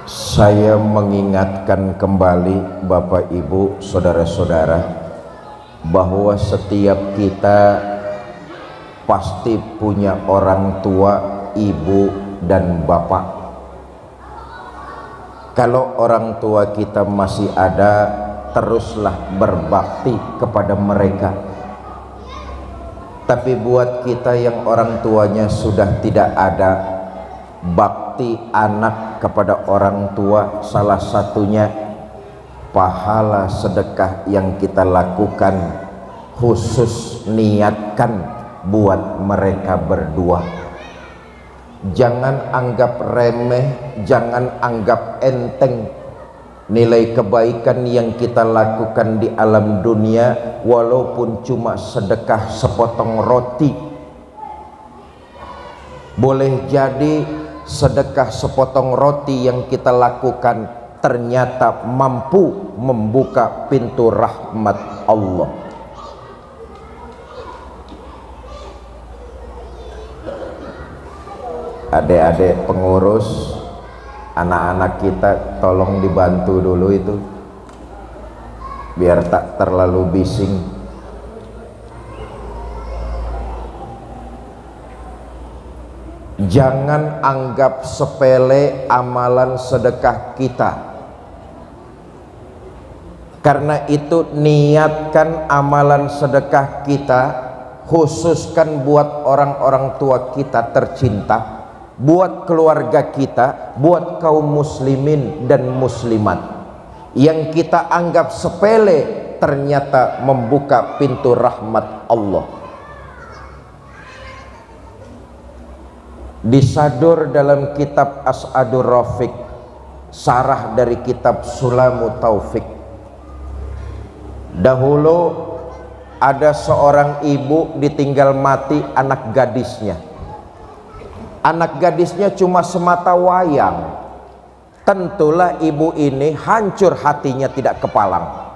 Saya mengingatkan kembali Bapak Ibu, saudara-saudara, bahwa setiap kita pasti punya orang tua, ibu dan bapak. Kalau orang tua kita masih ada, teruslah berbakti kepada mereka. Tapi buat kita yang orang tuanya sudah tidak ada, bakti anak kepada orang tua salah satunya pahala sedekah yang kita lakukan, khusus niatkan buat mereka berdua. Jangan anggap remeh, jangan anggap enteng nilai kebaikan yang kita lakukan di alam dunia, walaupun cuma sedekah sepotong roti. Boleh jadi sedekah sepotong roti yang kita lakukan ternyata mampu membuka pintu rahmat Allah. Adik-adik pengurus, anak-anak kita tolong dibantu dulu itu, biar tak terlalu bising. Jangan anggap sepele amalan sedekah kita. Karena itu niatkan amalan sedekah kita, khususkan buat orang-orang tua kita tercinta, buat keluarga kita, buat kaum muslimin dan muslimat. Yang kita anggap sepele ternyata membuka pintu rahmat Allah. Disadur dalam kitab As'adur Rafiq, sarah dari kitab Sulamu Taufik. Dahulu ada seorang ibu ditinggal mati anak gadisnya. Anak gadisnya cuma semata wayang. Tentulah ibu ini hancur hatinya tidak kepalang.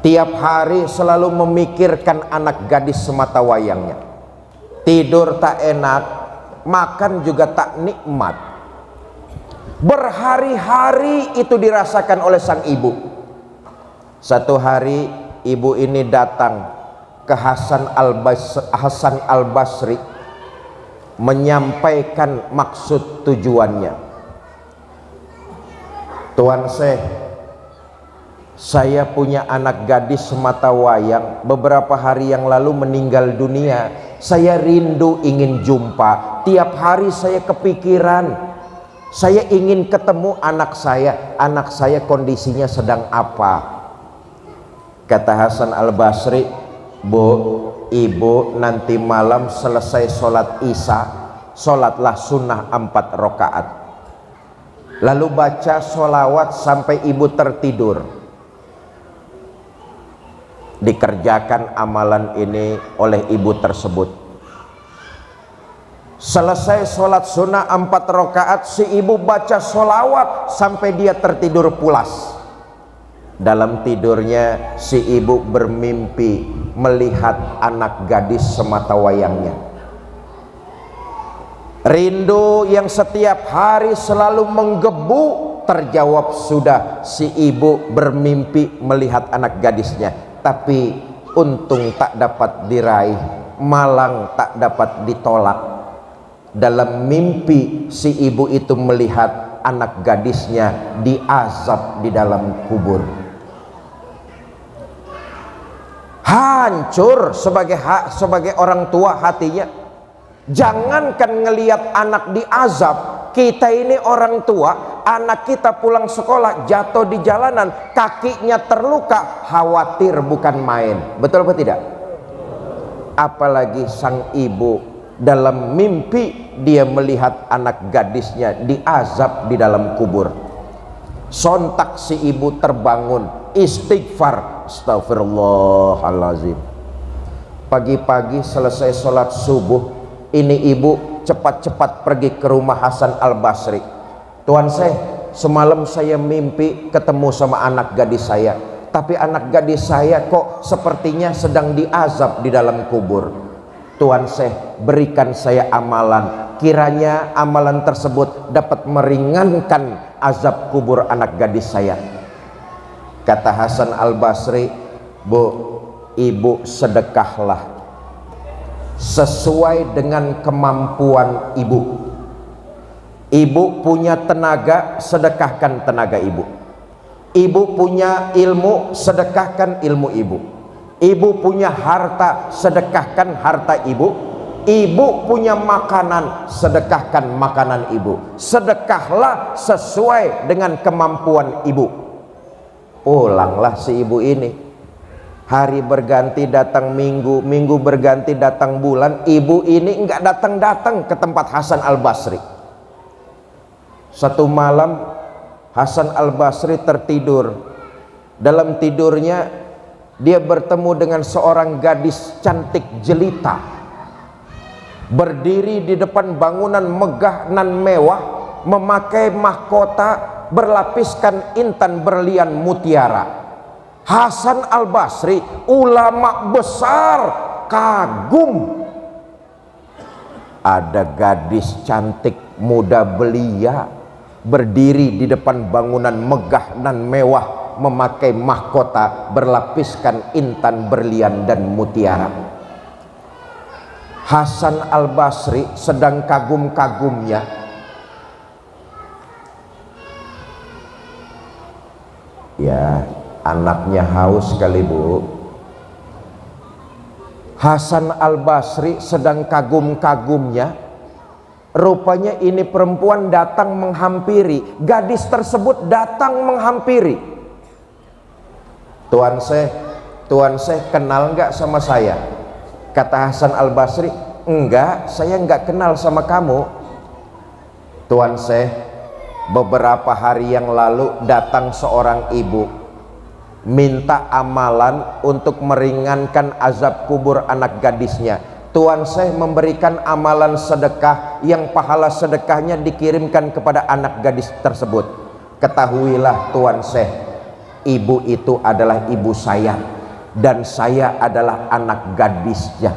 Tiap hari selalu memikirkan anak gadis semata wayangnya. Tidur tak enak, makan juga tak nikmat. Berhari-hari itu dirasakan oleh sang ibu. Satu hari ibu ini datang ke Hasan Al-Basri menyampaikan maksud tujuannya. Tuan Syekh, saya punya anak gadis semata wayang, beberapa hari yang lalu meninggal dunia. Saya rindu ingin jumpa, tiap hari saya kepikiran, saya ingin ketemu anak saya kondisinya sedang apa? Kata Hasan Al-Basri, Bu, ibu nanti malam selesai sholat isya, sholatlah sunnah 4 rakaat, lalu baca sholawat sampai ibu tertidur. Dikerjakan amalan ini oleh ibu tersebut. Selesai sholat sunnah 4 rakaat, si ibu baca sholawat sampai dia tertidur pulas. Dalam tidurnya si ibu bermimpi melihat anak gadis semata wayangnya. Rindu yang setiap hari selalu menggebu terjawab sudah. Si ibu bermimpi melihat anak gadisnya, tapi untung tak dapat diraih, malang tak dapat ditolak. Dalam mimpi si ibu itu melihat anak gadisnya diazab di dalam kubur. Hancur sebagai orang tua hatinya. Jangankan ngelihat anak diazab, kita ini orang tua, anak kita pulang sekolah jatuh di jalanan, kakinya terluka, khawatir bukan main. Betul apa tidak? Apalagi sang ibu dalam mimpi dia melihat anak gadisnya diazab di dalam kubur. Sontak si ibu terbangun, istighfar, astagfirullahalazim. Pagi-pagi selesai sholat subuh, ini ibu cepat-cepat pergi ke rumah Hasan Al-Basri. Tuan Syekh, semalam saya mimpi ketemu sama anak gadis saya, tapi anak gadis saya kok sepertinya sedang diazab di dalam kubur. Tuan Syekh, berikan saya amalan kiranya amalan tersebut dapat meringankan azab kubur anak gadis saya. Kata Hasan Al-Basri, Bu, ibu sedekahlah sesuai dengan kemampuan ibu. Ibu punya tenaga, sedekahkan tenaga ibu. Ibu punya ilmu, sedekahkan ilmu ibu. Ibu punya harta, sedekahkan harta ibu. Ibu punya makanan, sedekahkan makanan ibu. Sedekahlah sesuai dengan kemampuan ibu. Pulanglah si ibu ini. Hari berganti datang minggu, minggu berganti datang bulan, ibu ini enggak datang-datang ke tempat Hasan Al-Basri. Satu malam Hasan Al-Basri tertidur. Dalam tidurnya dia bertemu dengan seorang gadis cantik jelita, berdiri di depan bangunan megah nan mewah, memakai mahkota berlapiskan intan berlian mutiara. Hasan Al-Basri, ulama besar, kagum. Ada gadis cantik muda belia berdiri di depan bangunan megah dan mewah, memakai mahkota berlapiskan intan berlian dan mutiara. Hasan Al-Basri sedang kagum-kagumnya. Ya, anaknya haus kali, Bu. Hasan Al-Basri sedang kagum-kagumnya. Rupanya ini perempuan datang menghampiri. Gadis tersebut datang menghampiri. Tuan Syekh kenal nggak sama saya? Kata Hasan Al-Basri, enggak, saya nggak kenal sama kamu. Tuan Syekh, beberapa hari yang lalu datang seorang ibu minta amalan untuk meringankan azab kubur anak gadisnya. Tuan Syekh memberikan amalan sedekah yang pahala sedekahnya dikirimkan kepada anak gadis tersebut. Ketahuilah Tuan Syekh, ibu itu adalah ibu saya dan saya adalah anak gadisnya.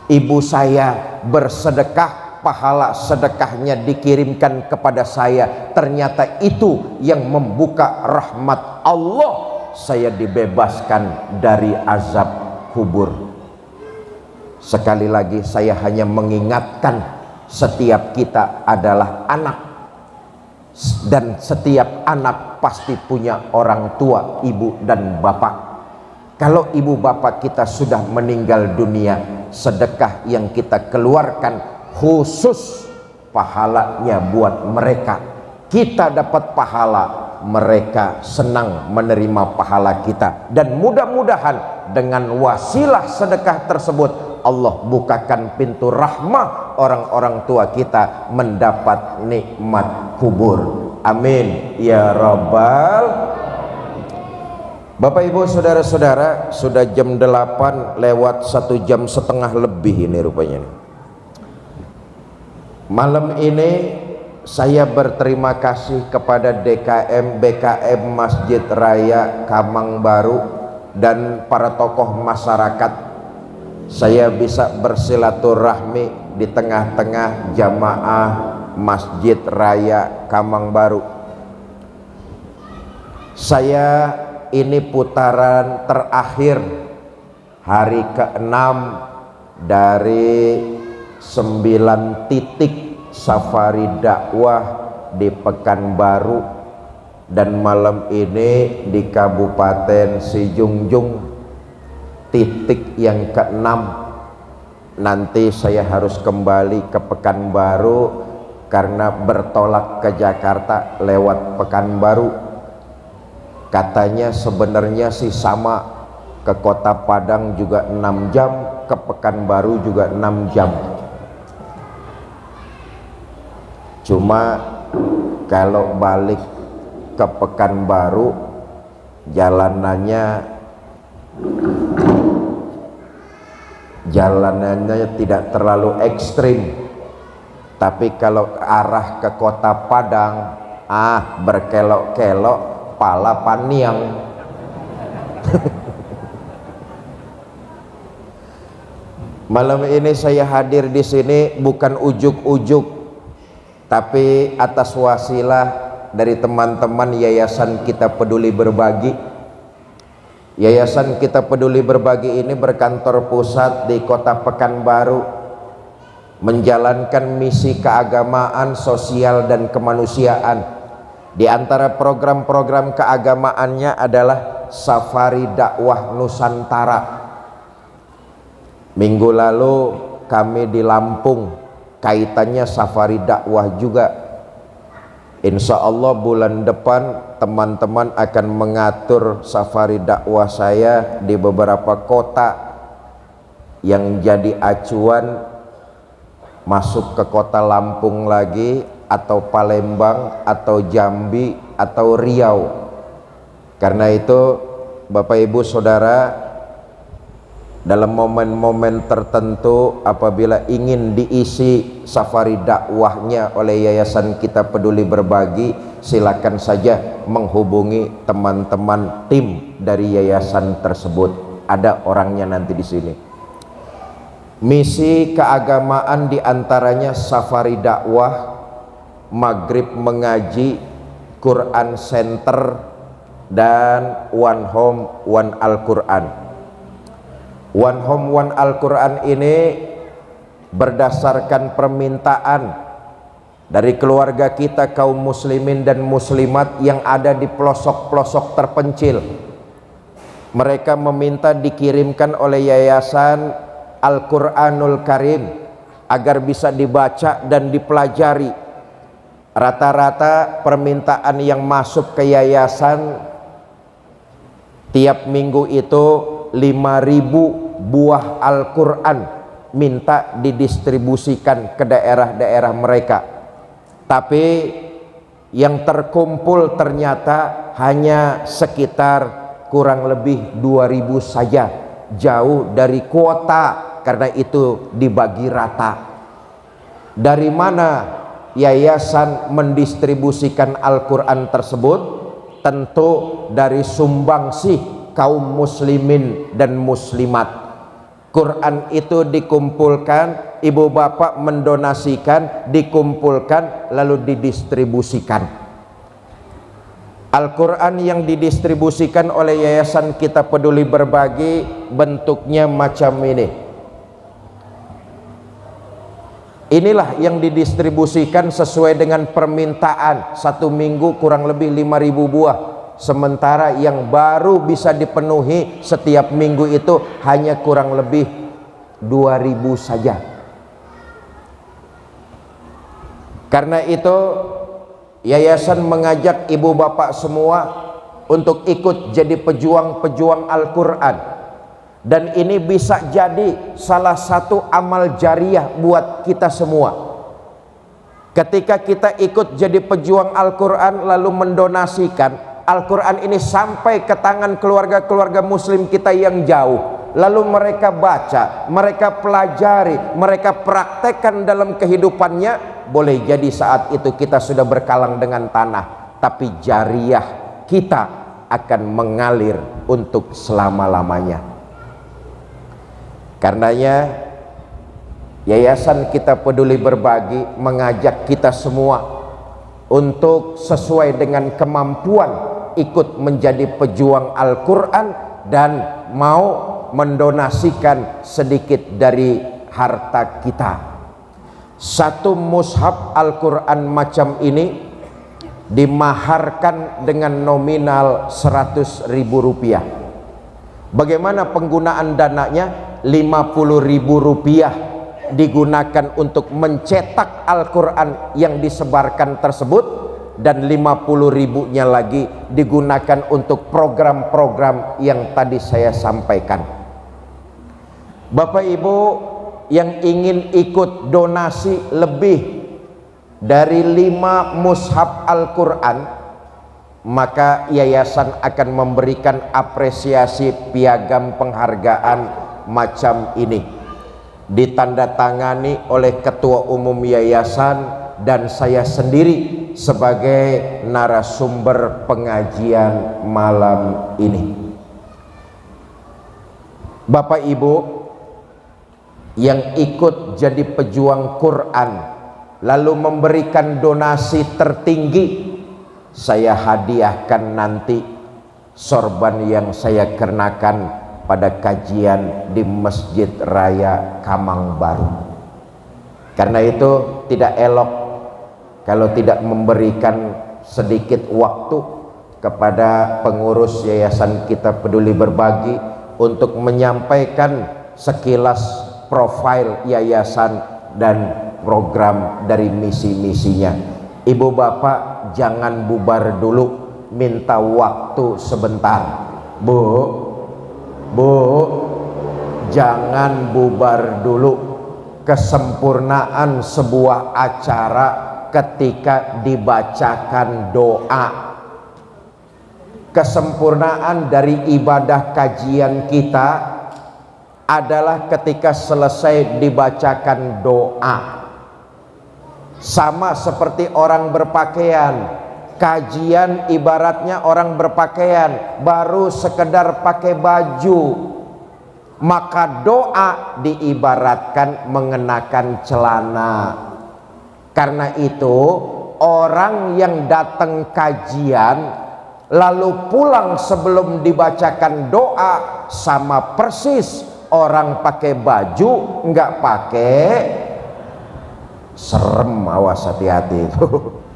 Ibu saya bersedekah, pahala sedekahnya dikirimkan kepada saya. Ternyata itu yang membuka rahmat Allah. Saya dibebaskan dari azab kubur. Sekali lagi saya hanya mengingatkan, setiap kita adalah anak, dan setiap anak pasti punya orang tua, ibu dan bapak. Kalau ibu bapak kita sudah meninggal dunia, sedekah yang kita keluarkan khusus pahalanya buat mereka. Kita dapat pahala, mereka senang menerima pahala kita, dan mudah-mudahan dengan wasilah sedekah tersebut Allah bukakan pintu rahmah orang-orang tua kita mendapat nikmat kubur. Amin ya rabbal. Bapak ibu saudara-saudara, sudah jam 8 lewat 1 jam setengah lebih ini rupanya. Malam ini saya berterima kasih kepada BKM Masjid Raya Kamang Baru dan para tokoh masyarakat. Saya bisa bersilaturahmi di tengah-tengah jamaah Masjid Raya Kamang Baru. Saya ini putaran terakhir, hari ke-6 dari 9 titik safari dakwah di Pekanbaru, dan malam ini di Kabupaten Sijungjung, titik yang ke-6. Nanti saya harus kembali ke Pekanbaru karena bertolak ke Jakarta lewat Pekanbaru. Katanya sebenarnya sih sama, ke Kota Padang juga 6 jam, ke Pekanbaru juga 6 jam. Cuma kalau balik ke Pekanbaru jalanannya tidak terlalu ekstrim, tapi kalau arah ke Kota Padang berkelok-kelok, pala paniang. Malam ini saya hadir di sini bukan ujuk-ujuk, tapi atas wasilah dari teman-teman Yayasan Kita Peduli Berbagi. Yayasan Kita Peduli Berbagi ini berkantor pusat di Kota Pekanbaru, menjalankan misi keagamaan, sosial, dan kemanusiaan. Di antara program-program keagamaannya adalah Safari Dakwah Nusantara. Minggu lalu kami di Lampung, kaitannya safari dakwah juga. Insya Allah bulan depan teman-teman akan mengatur safari dakwah saya di beberapa kota yang jadi acuan, masuk ke kota Lampung lagi, atau Palembang, atau Jambi, atau Riau. Karena itu Bapak Ibu Saudara, dalam momen-momen tertentu apabila ingin diisi safari dakwahnya oleh Yayasan Kita Peduli Berbagi, silakan saja menghubungi teman-teman tim dari yayasan tersebut. Ada orangnya nanti di sini. Misi keagamaan diantaranya safari dakwah, maghrib mengaji, Quran Center, dan One Home One Al-Quran. One Home One Al-Quran ini berdasarkan permintaan dari keluarga kita kaum muslimin dan muslimat yang ada di pelosok-pelosok terpencil. Mereka meminta dikirimkan oleh Yayasan Al-Quranul Karim agar bisa dibaca dan dipelajari. Rata-rata permintaan yang masuk ke yayasan tiap minggu itu 5.000 buah Al-Quran minta didistribusikan ke daerah-daerah mereka. Tapi yang terkumpul ternyata hanya sekitar kurang lebih 2.000 saja, jauh dari kuota, karena itu dibagi rata. Dari mana yayasan mendistribusikan Al-Quran tersebut? Tentu dari sumbangsih kaum muslimin dan muslimat. Quran itu dikumpulkan, ibu bapak mendonasikan, dikumpulkan lalu didistribusikan. Al-Quran yang didistribusikan oleh Yayasan Kita Peduli Berbagi bentuknya macam ini. Inilah yang didistribusikan sesuai dengan permintaan. Satu minggu kurang lebih 5.000 buah. Sementara yang baru bisa dipenuhi setiap minggu itu hanya kurang lebih 2.000 saja. Karena itu yayasan mengajak ibu bapak semua untuk ikut jadi pejuang-pejuang Al-Quran. Dan ini bisa jadi salah satu amal jariah buat kita semua. Ketika kita ikut jadi pejuang Al-Quran lalu mendonasikan Al-Quran ini sampai ke tangan keluarga-keluarga muslim kita yang jauh, lalu mereka baca, mereka pelajari, mereka praktekkan dalam kehidupannya, boleh jadi saat itu kita sudah berkalang dengan tanah, tapi jariah kita akan mengalir untuk selama-lamanya. Karenanya Yayasan Kita Peduli Berbagi mengajak kita semua untuk sesuai dengan kemampuan ikut menjadi pejuang Al-Quran dan mau mendonasikan sedikit dari harta kita. Satu mushaf Al-Quran macam ini dimaharkan dengan nominal 100.000 rupiah. Bagaimana penggunaan dananya? 50.000 rupiah digunakan untuk mencetak Al-Quran yang disebarkan tersebut, dan 50.000-nya lagi digunakan untuk program-program yang tadi saya sampaikan. Bapak Ibu yang ingin ikut donasi lebih dari 5 mushaf Al-Quran, maka yayasan akan memberikan apresiasi piagam penghargaan macam ini, ditandatangani oleh Ketua Umum Yayasan dan saya sendiri sebagai narasumber pengajian malam ini. Bapak Ibu, yang ikut jadi pejuang Quran lalu memberikan donasi tertinggi, saya hadiahkan nanti sorban yang saya kenakan pada kajian di Masjid Raya Kamang Baru. Karena itu tidak elok kalau tidak memberikan sedikit waktu kepada pengurus yayasan kita Peduli Berbagi untuk menyampaikan sekilas profil yayasan dan program dari misi-misinya. Ibu bapak jangan bubar dulu, minta waktu sebentar. Bu, jangan bubar dulu. Kesempurnaan sebuah acara ketika dibacakan doa. Kesempurnaan dari ibadah kajian kita adalah ketika selesai dibacakan doa. Sama seperti orang berpakaian, kajian ibaratnya orang berpakaian baru sekedar pakai baju, maka doa diibaratkan mengenakan celana. Karena itu orang yang datang kajian lalu pulang sebelum dibacakan doa sama persis orang pakai baju nggak pakai. Serem, awas, hati-hati itu.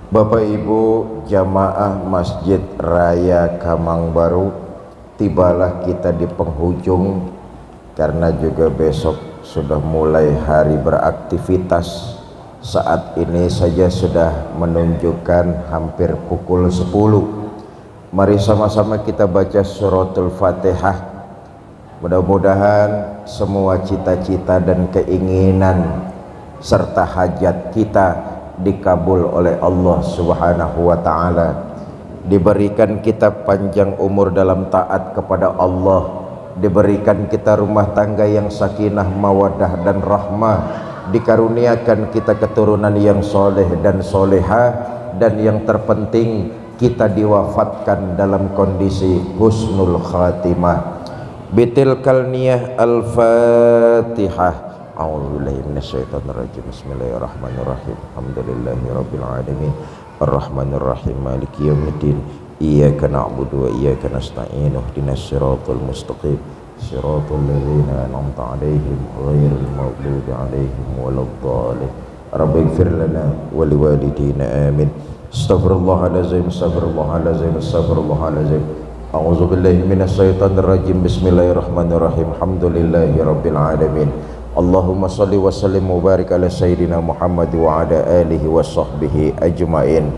Bapak Ibu jamaah Masjid Raya Kamang Baru, tibalah kita di penghujung karena juga besok sudah mulai hari beraktivitas. Saat ini saja sudah menunjukkan hampir pukul 10. Mari sama-sama kita baca suratul Fatihah. Mudah-mudahan semua cita-cita dan keinginan serta hajat kita dikabul oleh Allah Subhanahu wa ta'ala. Diberikan kita panjang umur dalam taat kepada Allah, diberikan kita rumah tangga yang sakinah, mawaddah dan rahmah, dikaruniakan kita keturunan yang soleh dan solehah, dan yang terpenting kita diwafatkan dalam kondisi husnul khatimah. Bitilkal niyah al-Fatihah. A'udzubillahi minasyaitonirrajim. Bismillahirrahmanirrahim. Alhamdulillahirabbil alamin. Arrahmanirrahim. Maliki yaumiddin. Iyyaka na'budu wa iyyaka nasta'in. Ihdinas siratal mustaqim. Siratal ladzina an'amta 'alaihim ghairil maghdubi 'alaihim waladdallin. Rabbighfir lana wa liwalidayna amin. Astaghfirullahalazim. Astaghfirullahalazim. Astaghfirullahalazim. A'udzubillahi minasyaitonirrajim. Bismillahirrahmanirrahim. Alhamdulillahirabbil alamin. Allahumma salli wa sallim wa barik ala sayyidina Muhammad wa ala alihi wa sahbihi ajma'in.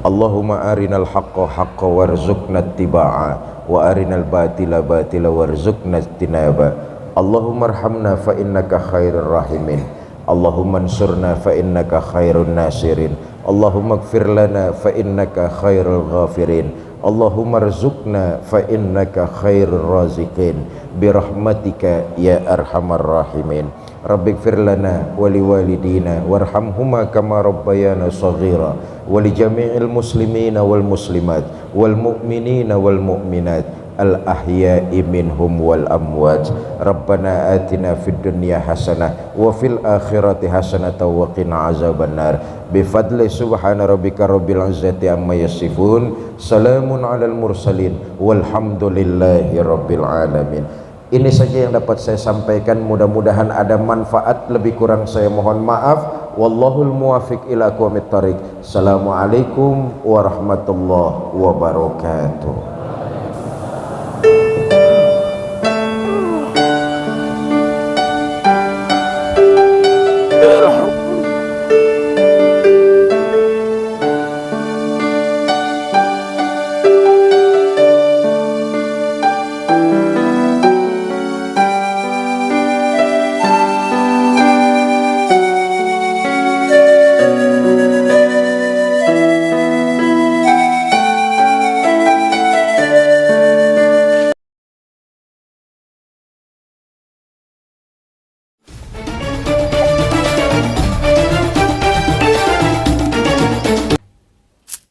Allahumma arinal haqqa haqqa warzuqna ittiba'a wa arinal batila batila warzuqna ijtinaba. Allahumma arhamna fa innaka khairur rahimin. Allahumma ansurna fa innaka khairun nasirin. Allahumma ighfir lana fa innaka khairul ghafirin. Allahumma rzuqna fa innaka khairur raziqin birahmatika ya arhamar rahimin. Rabbighfir lana wa liwalidina warhamhuma kama rabbayana shaghira wa li jami'il muslimina wal muslimat wal mu'minina wal mu'minat al ahya'i minhum wal amwat. Rabbana atina fid dunya hasanah wa fil akhirati hasanah wa qina azabannar. Bifadli subhana rabbika rabbil izzati amma yasifun. Salamun alal mursalin walhamdulillahi rabbil alamin. Ini saja yang dapat saya sampaikan, mudah-mudahan ada manfaat. Lebih kurang saya mohon maaf. Wallahul muwafiq ila aqwamit thariq. Assalamualaikum warahmatullahi wabarakatuh.